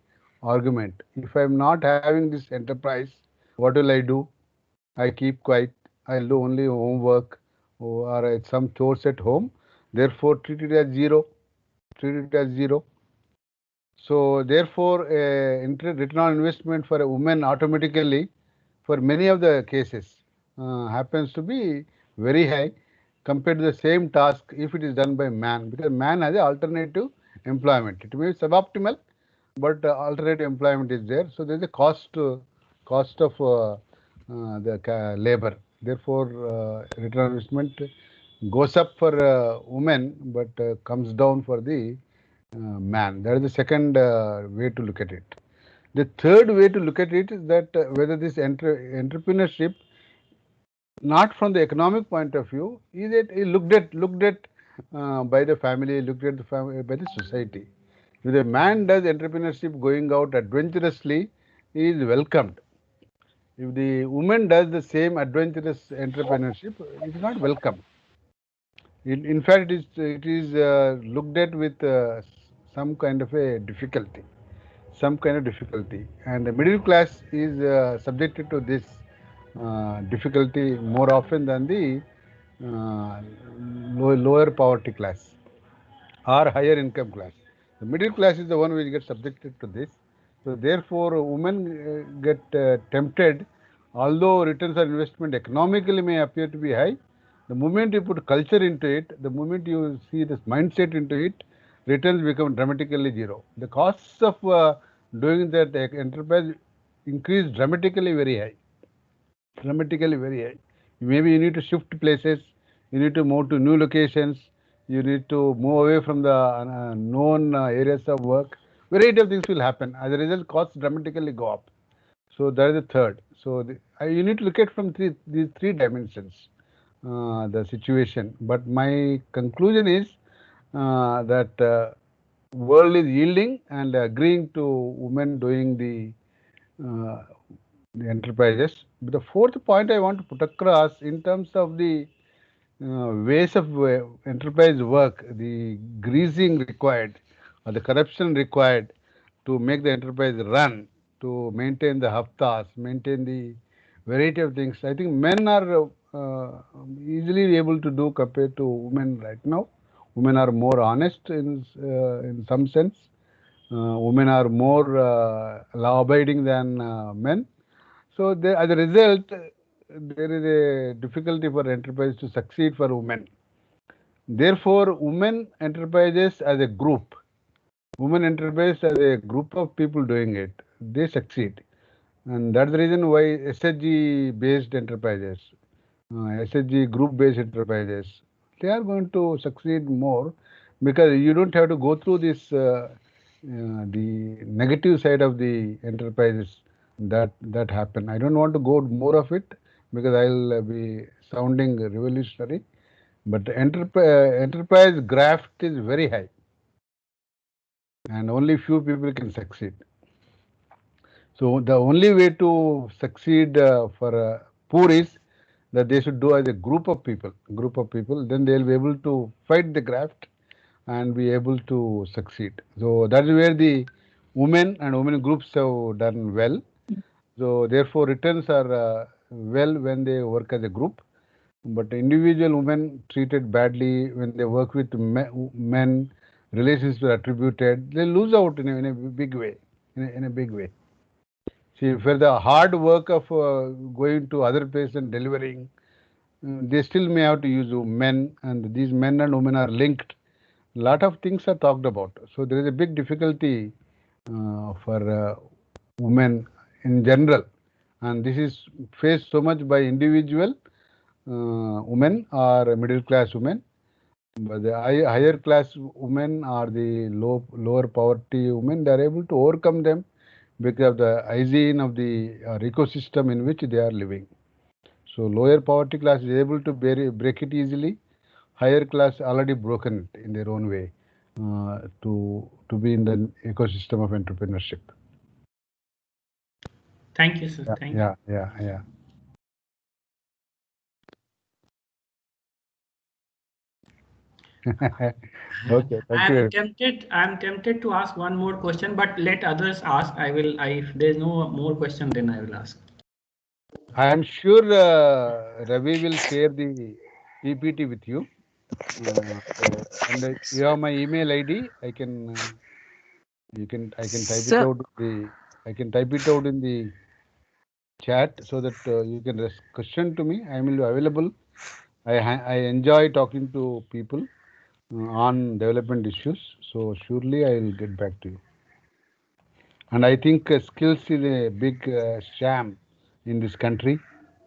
B: argument. If I'm not having this enterprise, what will I do? I keep quiet. I'll do only homework or some chores at home. Therefore, treat it as zero. Treat it as zero. So therefore, return on investment for a woman automatically, for many of the cases, happens to be very high compared to the same task if it is done by man, because man has an alternative employment. It may be suboptimal, but alternative employment is there. So there is a cost of the labor. Therefore, return on investment goes up for women, but comes down for the man. That is the second way to look at it. The third way to look at it is that whether this entrepreneurship, not from the economic point of view, is it looked at by the family, looked at the family, by the society. If the man does entrepreneurship going out adventurously, he is welcomed. If the woman does the same adventurous entrepreneurship, it is not welcome. In fact, it is looked at with some kind of a difficulty. And the middle class is subjected to this difficulty more often than the lower poverty class or higher income class. The middle class is the one which gets subjected to this. So therefore, women get tempted, although returns on investment economically may appear to be high. The moment you put culture into it, the moment you see this mindset into it, returns become dramatically zero. The costs of doing that enterprise increase dramatically very high. Maybe you need to shift places, you need to move to new locations, you need to move away from the known areas of work. Variety of things will happen. As a result, costs dramatically go up. So that is the third. So you need to look at from these three dimensions the situation. But my conclusion is that world is yielding and agreeing to women doing the enterprises. But the fourth point I want to put across in terms of the ways of enterprise work, the greasing required or the corruption required to make the enterprise run, to maintain the haftas, maintain the variety of things. I think men are easily able to do compared to women right now. Women are more honest in some sense. Women are more law-abiding than men. So as a result, there is a difficulty for enterprise to succeed for women. Therefore, women enterprises as a group, women enterprise as a group of people doing it, they succeed. And that's the reason why SHG based enterprises, SHG group based enterprises, they are going to succeed more because you don't have to go through this the negative side of the enterprises that happen. I don't want to go more of it because I'll be sounding revolutionary. But enterprise graft is very high, and only few people can succeed. So the only way to succeed for poor is that they should do as a group of people. Then they'll be able to fight the graft and be able to succeed. So that is where the women and women groups have done well. So therefore, returns are well when they work as a group. But individual women treated badly when they work with men, relations are attributed, they lose out in a big way. In a big way. See, for the hard work of going to other place and delivering, they still may have to use men, and these men and women are linked. A lot of things are talked about. So there is a big difficulty for women in general, and this is faced so much by individual women or middle class women. But the higher class women or the lower poverty women, they are able to overcome them because of the hygiene of the ecosystem in which they are living. So lower poverty class is able to break it easily. higher class already broken it in their own way to be in the ecosystem of entrepreneurship.
G: Thank you, sir. Thank you.
B: Yeah. Okay, thank you.
G: I'm tempted to ask one more question, but let others ask. If there's no more question, then I will ask.
B: I am sure Ravi will share the PPT with you. And you have my email ID. I can type it
H: Sir,
B: out. I can type it out in the chat so that you can question to me. I will be available. I enjoy talking to people on development issues. So surely I will get back to you. And I think skills is a big sham in this country.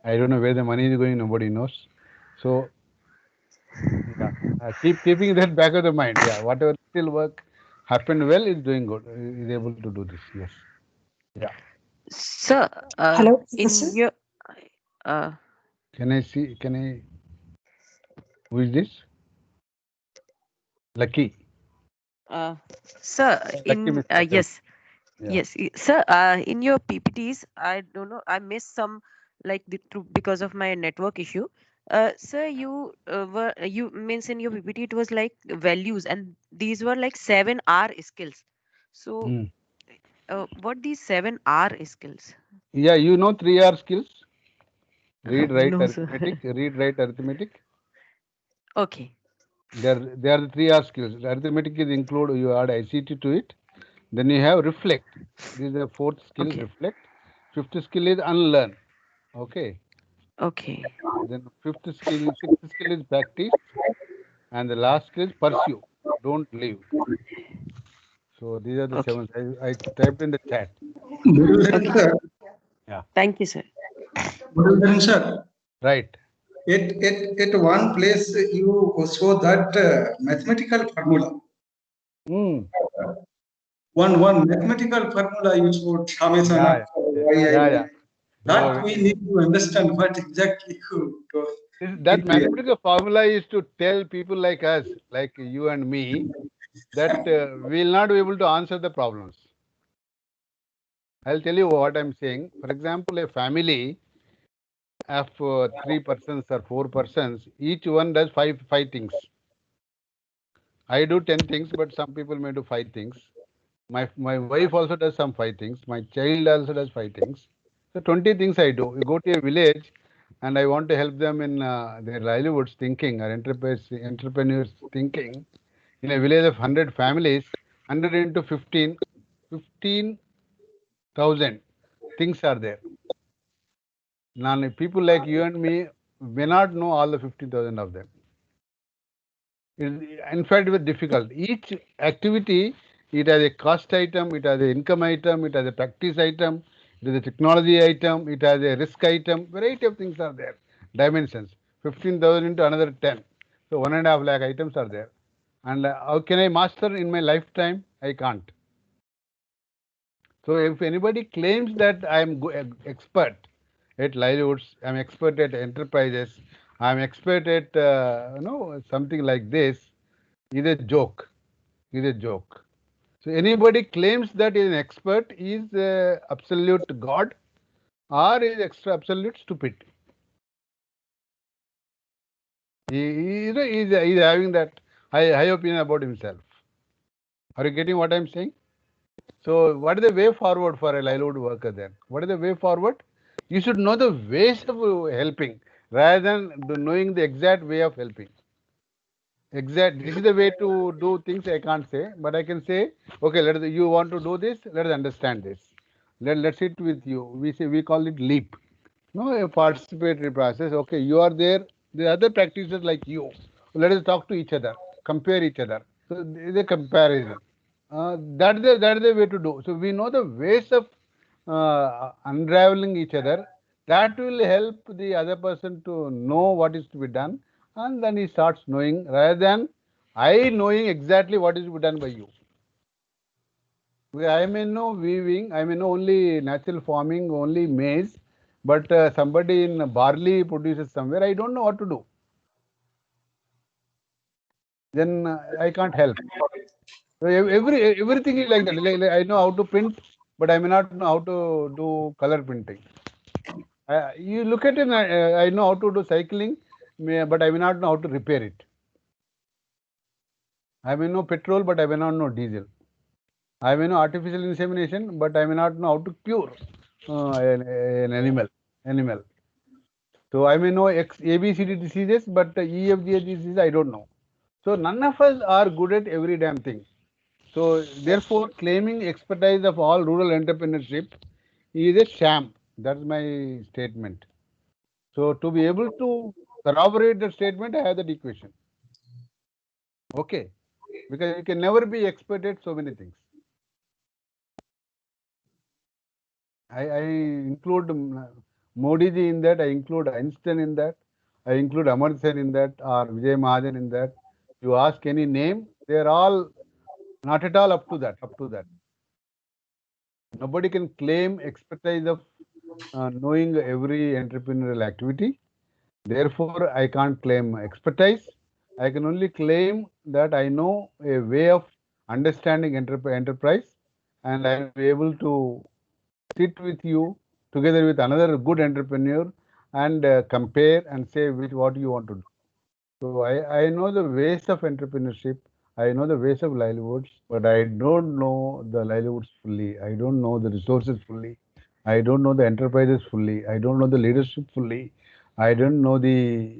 B: I don't know where the money is going. Nobody knows. So yeah, keeping that back of the mind. Yeah, whatever still work happened well is doing good. Is able to do this. Yes. Yeah.
H: sir,
I: Hello,
H: in
I: Mr.
H: your uh,
B: Can I see? Can I? Who is this? Lucky.
H: sir,
B: Lucky
H: in
B: Mr.
H: yes,
B: Yeah.
H: yes, sir, in your PPTs, I don't know, I missed some like because of my network issue. Sir, you means in your PPT it was like values, and these were like 7R skills. So,
B: Hmm.
H: what these 7R skills?
B: Yeah, you know 3R skills. Read, write,
H: No, sir.
B: arithmetic. Read, write, arithmetic.
H: Okay.
B: They are the 3R skills. Arithmetic is include. You add ICT to it. Then you have reflect. This is the fourth skill.
H: Okay.
B: Reflect. Fifth skill is unlearn. Okay.
H: Okay.
B: Then sixth skill is practice, and the last skill is pursue. Don't leave. So these are the
H: Okay.
B: 7. I typed in the chat.
E: Muralidharan sir,
B: Yeah.
H: Thank you, sir.
E: Muralidharan sir,
B: Right.
E: at one place you show that mathematical formula.
B: Hmm.
E: One mathematical formula you showed Shamesana.
B: Yeah.
E: That
B: So
E: we need to understand what exactly you do.
B: that mathematical formula is to tell people like us, like you and me, that we will not be able to answer the problems. I'll tell you what I'm saying. For example, a family of 3 persons or 4 persons, each one does five things. I do 10 things, but some people may do 5 things. My wife also does some 5 things. My child also does 5 things. So 20 things I do. You go to a village and I want to help them in their livelihoods thinking or entrepreneurs thinking. In a village of 100 families, 100 into 15,000 things are there. Now, people like you and me may not know all the 15,000 of them. In fact, it was difficult. Each activity, it has a cost item, it has an income item, it has a practice item, it has a technology item, it has a risk item. Variety of things are there. Dimensions. 15,000 into another 10. So 1.5 lakh items are there. And how can I master in my lifetime? I can't. So if anybody claims that I am expert at livelihoods, I am expert at enterprises, I am expert at something like this, is a joke. Is a joke. So anybody claims that is an expert is absolute god or is extra absolute stupid. He is having that high opinion about himself. Are you getting what I am saying? So what is the way forward for a livelihood worker then? What is the way forward? You should know the ways of helping rather than knowing the exact way of helping. This is the way to do things. I can't say, but I can say, okay, you want to do this, let us understand this. Let's sit with you. We call it leap. No, a participatory process. Okay, you are there. The other practitioners like you. Let us talk to each other, compare each other. So there is a comparison. That's the way to do. So we know the ways of unraveling each other. That will help the other person to know what is to be done, and then he starts knowing rather than I knowing exactly what is to be done by you. I may know weaving, I may know only natural farming, only maize, but somebody in barley produces somewhere, I don't know what to do. then I can't help. So everything is like that. I know how to print, but I may not know how to do color printing. You look at it, I know how to do cycling, but I may not know how to repair it. I may know petrol, but I may not know diesel. I may know artificial insemination, but I may not know how to cure an animal. So I may know ABCD diseases, but EFGH diseases I don't know. So none of us are good at every damn thing. So therefore, claiming expertise of all rural entrepreneurship is a sham. That's my statement. So to be able to corroborate that statement, I have that equation. Okay, because you can never be expert at so many things. I include Modi ji in that, I include Einstein in that, I include Amartya Sen in that, or Vijay Mahajan in that. You ask any name, they are all not at all up to that. Nobody can claim expertise of knowing every entrepreneurial activity. Therefore, I can't claim expertise. I can only claim that I know a way of understanding enterprise, and I'll be able to sit with you together with another good entrepreneur and compare and say what you want to do. So I know the ways of entrepreneurship. I know the ways of livelihoods, but I don't know the livelihoods fully. I don't know the resources fully. I don't know the enterprises fully. I don't know the leadership fully. I don't know the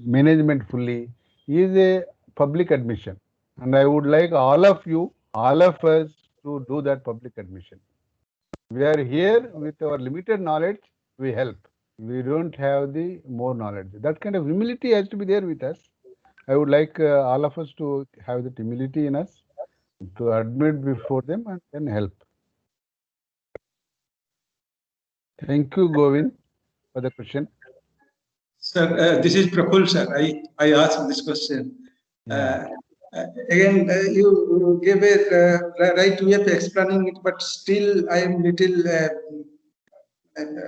B: management fully. Is a public admission, and I would like all of you, all of us, to do that public admission. We are here with our limited knowledge. We help. We don't have the more knowledge. That kind of humility has to be there with us. I would like all of us to have that humility in us, to admit before them and then help. Thank you, Govind, for the question.
E: Sir, this is Praful, sir. I asked this question. Again, you gave a right way of explaining it, but still I am little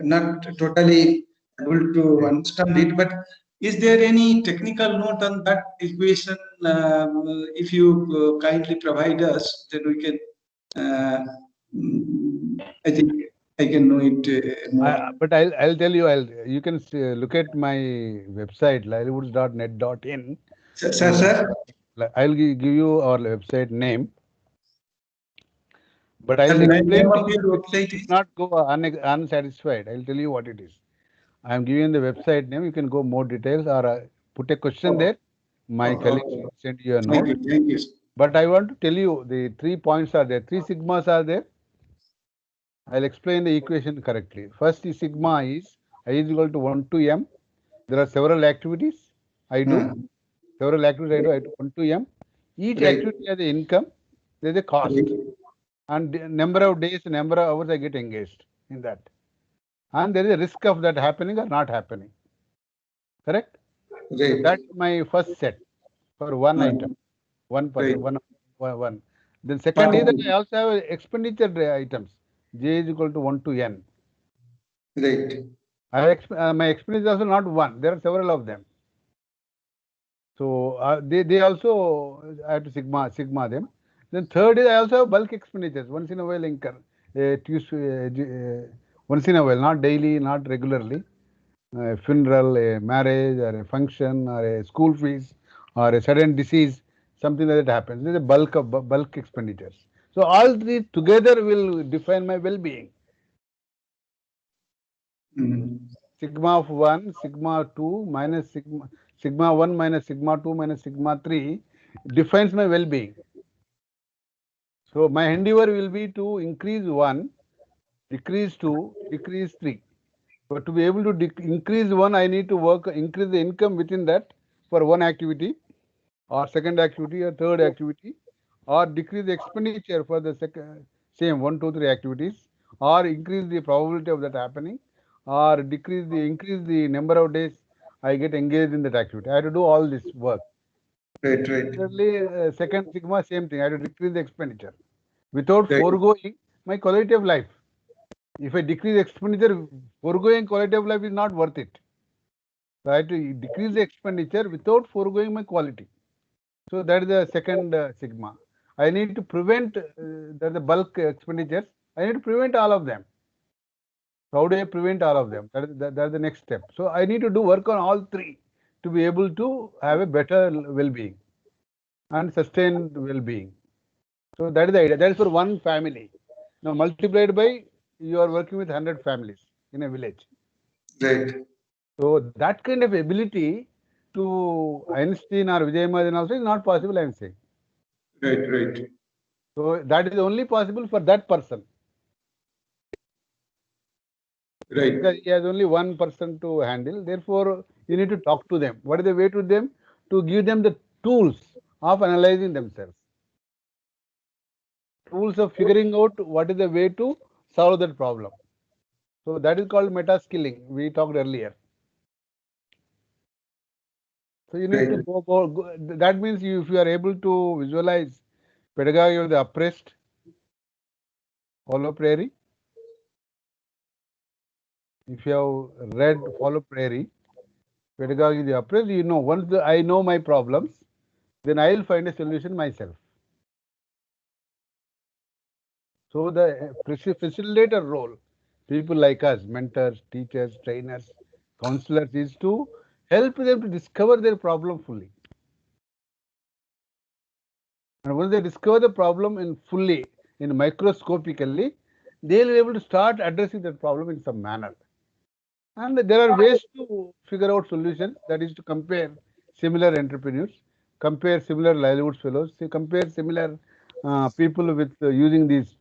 E: not totally able to understand it. But is there any technical note on that equation? If you kindly provide us, then we can. I think I can know it more.
B: But I'll tell you. You can look at my website livelihoods.net.in.
E: Sir.
B: I'll give you our website name. But I'll explain to you. You not go unsatisfied. I'll tell you what it is. I am giving the website name. You can go more details or put a question there. My colleagues will send you a note.
E: Thank you.
B: But I want to tell you the 3 points are there. 3 sigmas are there. I'll explain the equation correctly. First is sigma is I is equal to 1 to m. There are several activities I do. Several activities I do 1 to m. Each activity has an income. There is a cost. And number of days, number of hours I get engaged in that. And there is a risk of that happening or not happening. Correct? So that's my first set for one item. One. Then second is that I also have expenditure items. J is equal to 1 to n.
E: Right.
B: My expenditure is also not one. There are several of them. So they also I have to sigma them. Then third is I also have bulk expenditures. Once in a while incur. Once in a while, not daily, not regularly. A funeral, a marriage, or a function, or a school fees, or a sudden disease, something like that happens. There's a bulk expenditures. So all three together will define my well-being. Sigma of 1, sigma 2 minus sigma 1 minus sigma 2 minus sigma 3 defines my well-being. So my endeavor will be to increase 1, decrease 2, decrease 3. But to be able to increase 1, I need to increase the income within that for one activity, or second activity, or third activity, or decrease the expenditure for the same 1, 2, 3 activities, or increase the probability of that happening, or increase the number of days I get engaged in that activity. I have to do all this work.
E: Right.
B: Thirdly, second sigma, same thing. I have to decrease the expenditure without foregoing my quality of life. If I decrease expenditure, foregoing quality of life is not worth it. So I have to decrease the expenditure without foregoing my quality. So that is the second sigma. I need to prevent the bulk expenditures. I need to prevent all of them. So how do I prevent all of them? That is the next step. So I need to do work on all three to be able to have a better well-being and sustained well-being. So that is the idea. That is for one family. Now multiplied by, you are working with 100 families in a village.
E: Right.
B: So that kind of ability to Einstein or Vijay Mahajan also is not possible, I am saying.
E: Right. Right.
B: So that is only possible for that person.
E: Right.
B: Because he has only one person to handle. Therefore, you need to talk to them. What is the way to them? To give them the tools of analyzing themselves. Tools of figuring out what is the way to solve that problem. So that is called meta skilling. We talked earlier. So you need to go. That means if you are able to visualize pedagogy of the oppressed, Paulo Freire. If you have read Paulo Freire, pedagogy of the oppressed, you know, once I know my problems, then I will find a solution myself. So the facilitator role, people like us, mentors, teachers, trainers, counselors, is to help them to discover their problem fully. And once they discover the problem in microscopically, they will be able to start addressing that problem in some manner. And there are ways to figure out solutions. That is to compare similar entrepreneurs, compare similar livelihoods fellows, compare similar people with using these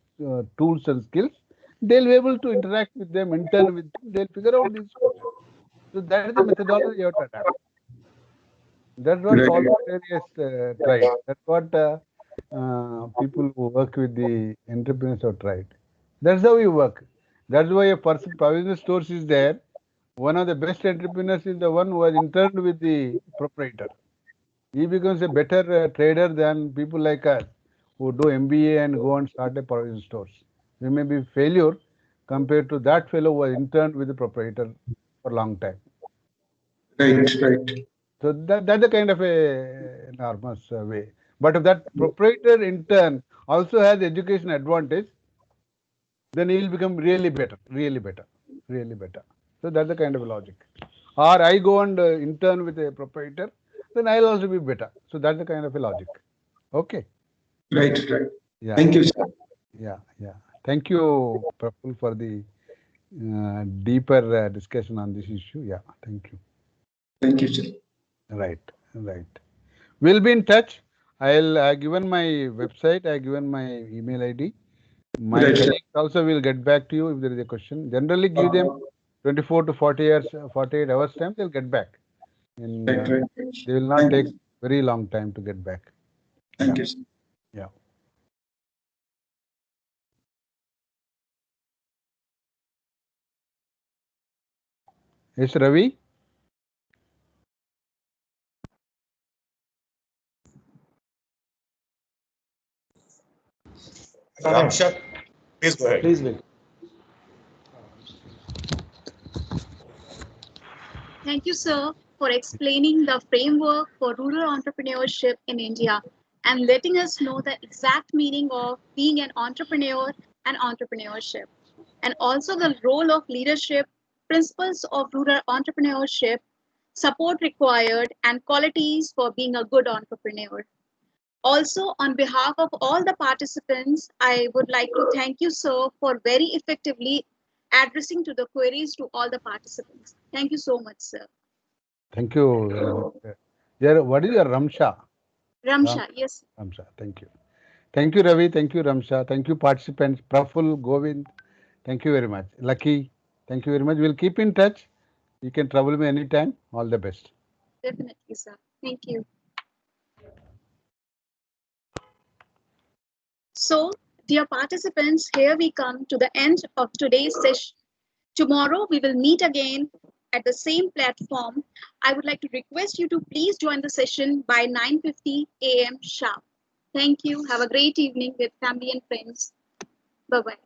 B: tools and skills. They'll be able to interact with them, intern with them. They'll figure out these solutions. So that is the methodology you have to adapt. That's what Paulo Freire has tried. That's what people who work with the entrepreneurs have tried. That's how you work. That's why a person provisional stores is there. One of the best entrepreneurs is the one who has interned with the proprietor. He becomes a better trader than people like us who do MBA and go and start a provision stores. We may be failure compared to that fellow who has interned with the proprietor for a long time.
E: Right. Right.
B: So that's a kind of a enormous way. But if that proprietor in turn also has education advantage, then he will become really better. So that's the kind of logic. Or I go and intern with a proprietor, then I'll also be better. So that's the kind of a logic. Okay.
E: Right. Right.
B: Yeah.
E: Thank you, sir.
B: Yeah. Thank you, Praful, for the deeper discussion on this issue. Yeah. Thank you.
E: Thank you, sir.
B: Right. We'll be in touch. I'll given my website. I given my email ID. My colleagues also will get back to you if there is a question. Generally, give them 24 to 48 hours time. They'll get back. And they will not take very long time to get back.
E: Thank you, sir.
B: Yeah. Yes, Ravi.
C: Ramshak, please go ahead.
I: Please wait.
A: Thank you, sir, for explaining the framework for rural entrepreneurship in India and letting us know the exact meaning of being an entrepreneur and entrepreneurship, and also the role of leadership, principles of rural entrepreneurship, support required, and qualities for being a good entrepreneur. Also, on behalf of all the participants, I would like to thank you, sir, for very effectively addressing to the queries to all the participants. Thank you so much, sir.
B: Thank you. What is your Ramsha?
A: Ramsha, yes.
B: Ramsha, thank you. Thank you, Ravi. Thank you, Ramsha. Thank you, participants. Praful, Govind. Thank you very much. Lucky, thank you very much. We'll keep in touch. You can trouble me anytime. All the best.
A: Definitely, sir. Thank you. So, dear participants, here we come to the end of today's session. Tomorrow, we will meet again at the same platform. I would like to request you to please join the session by 9:50 a.m. sharp. Thank you. Have a great evening with family and friends. Bye-bye.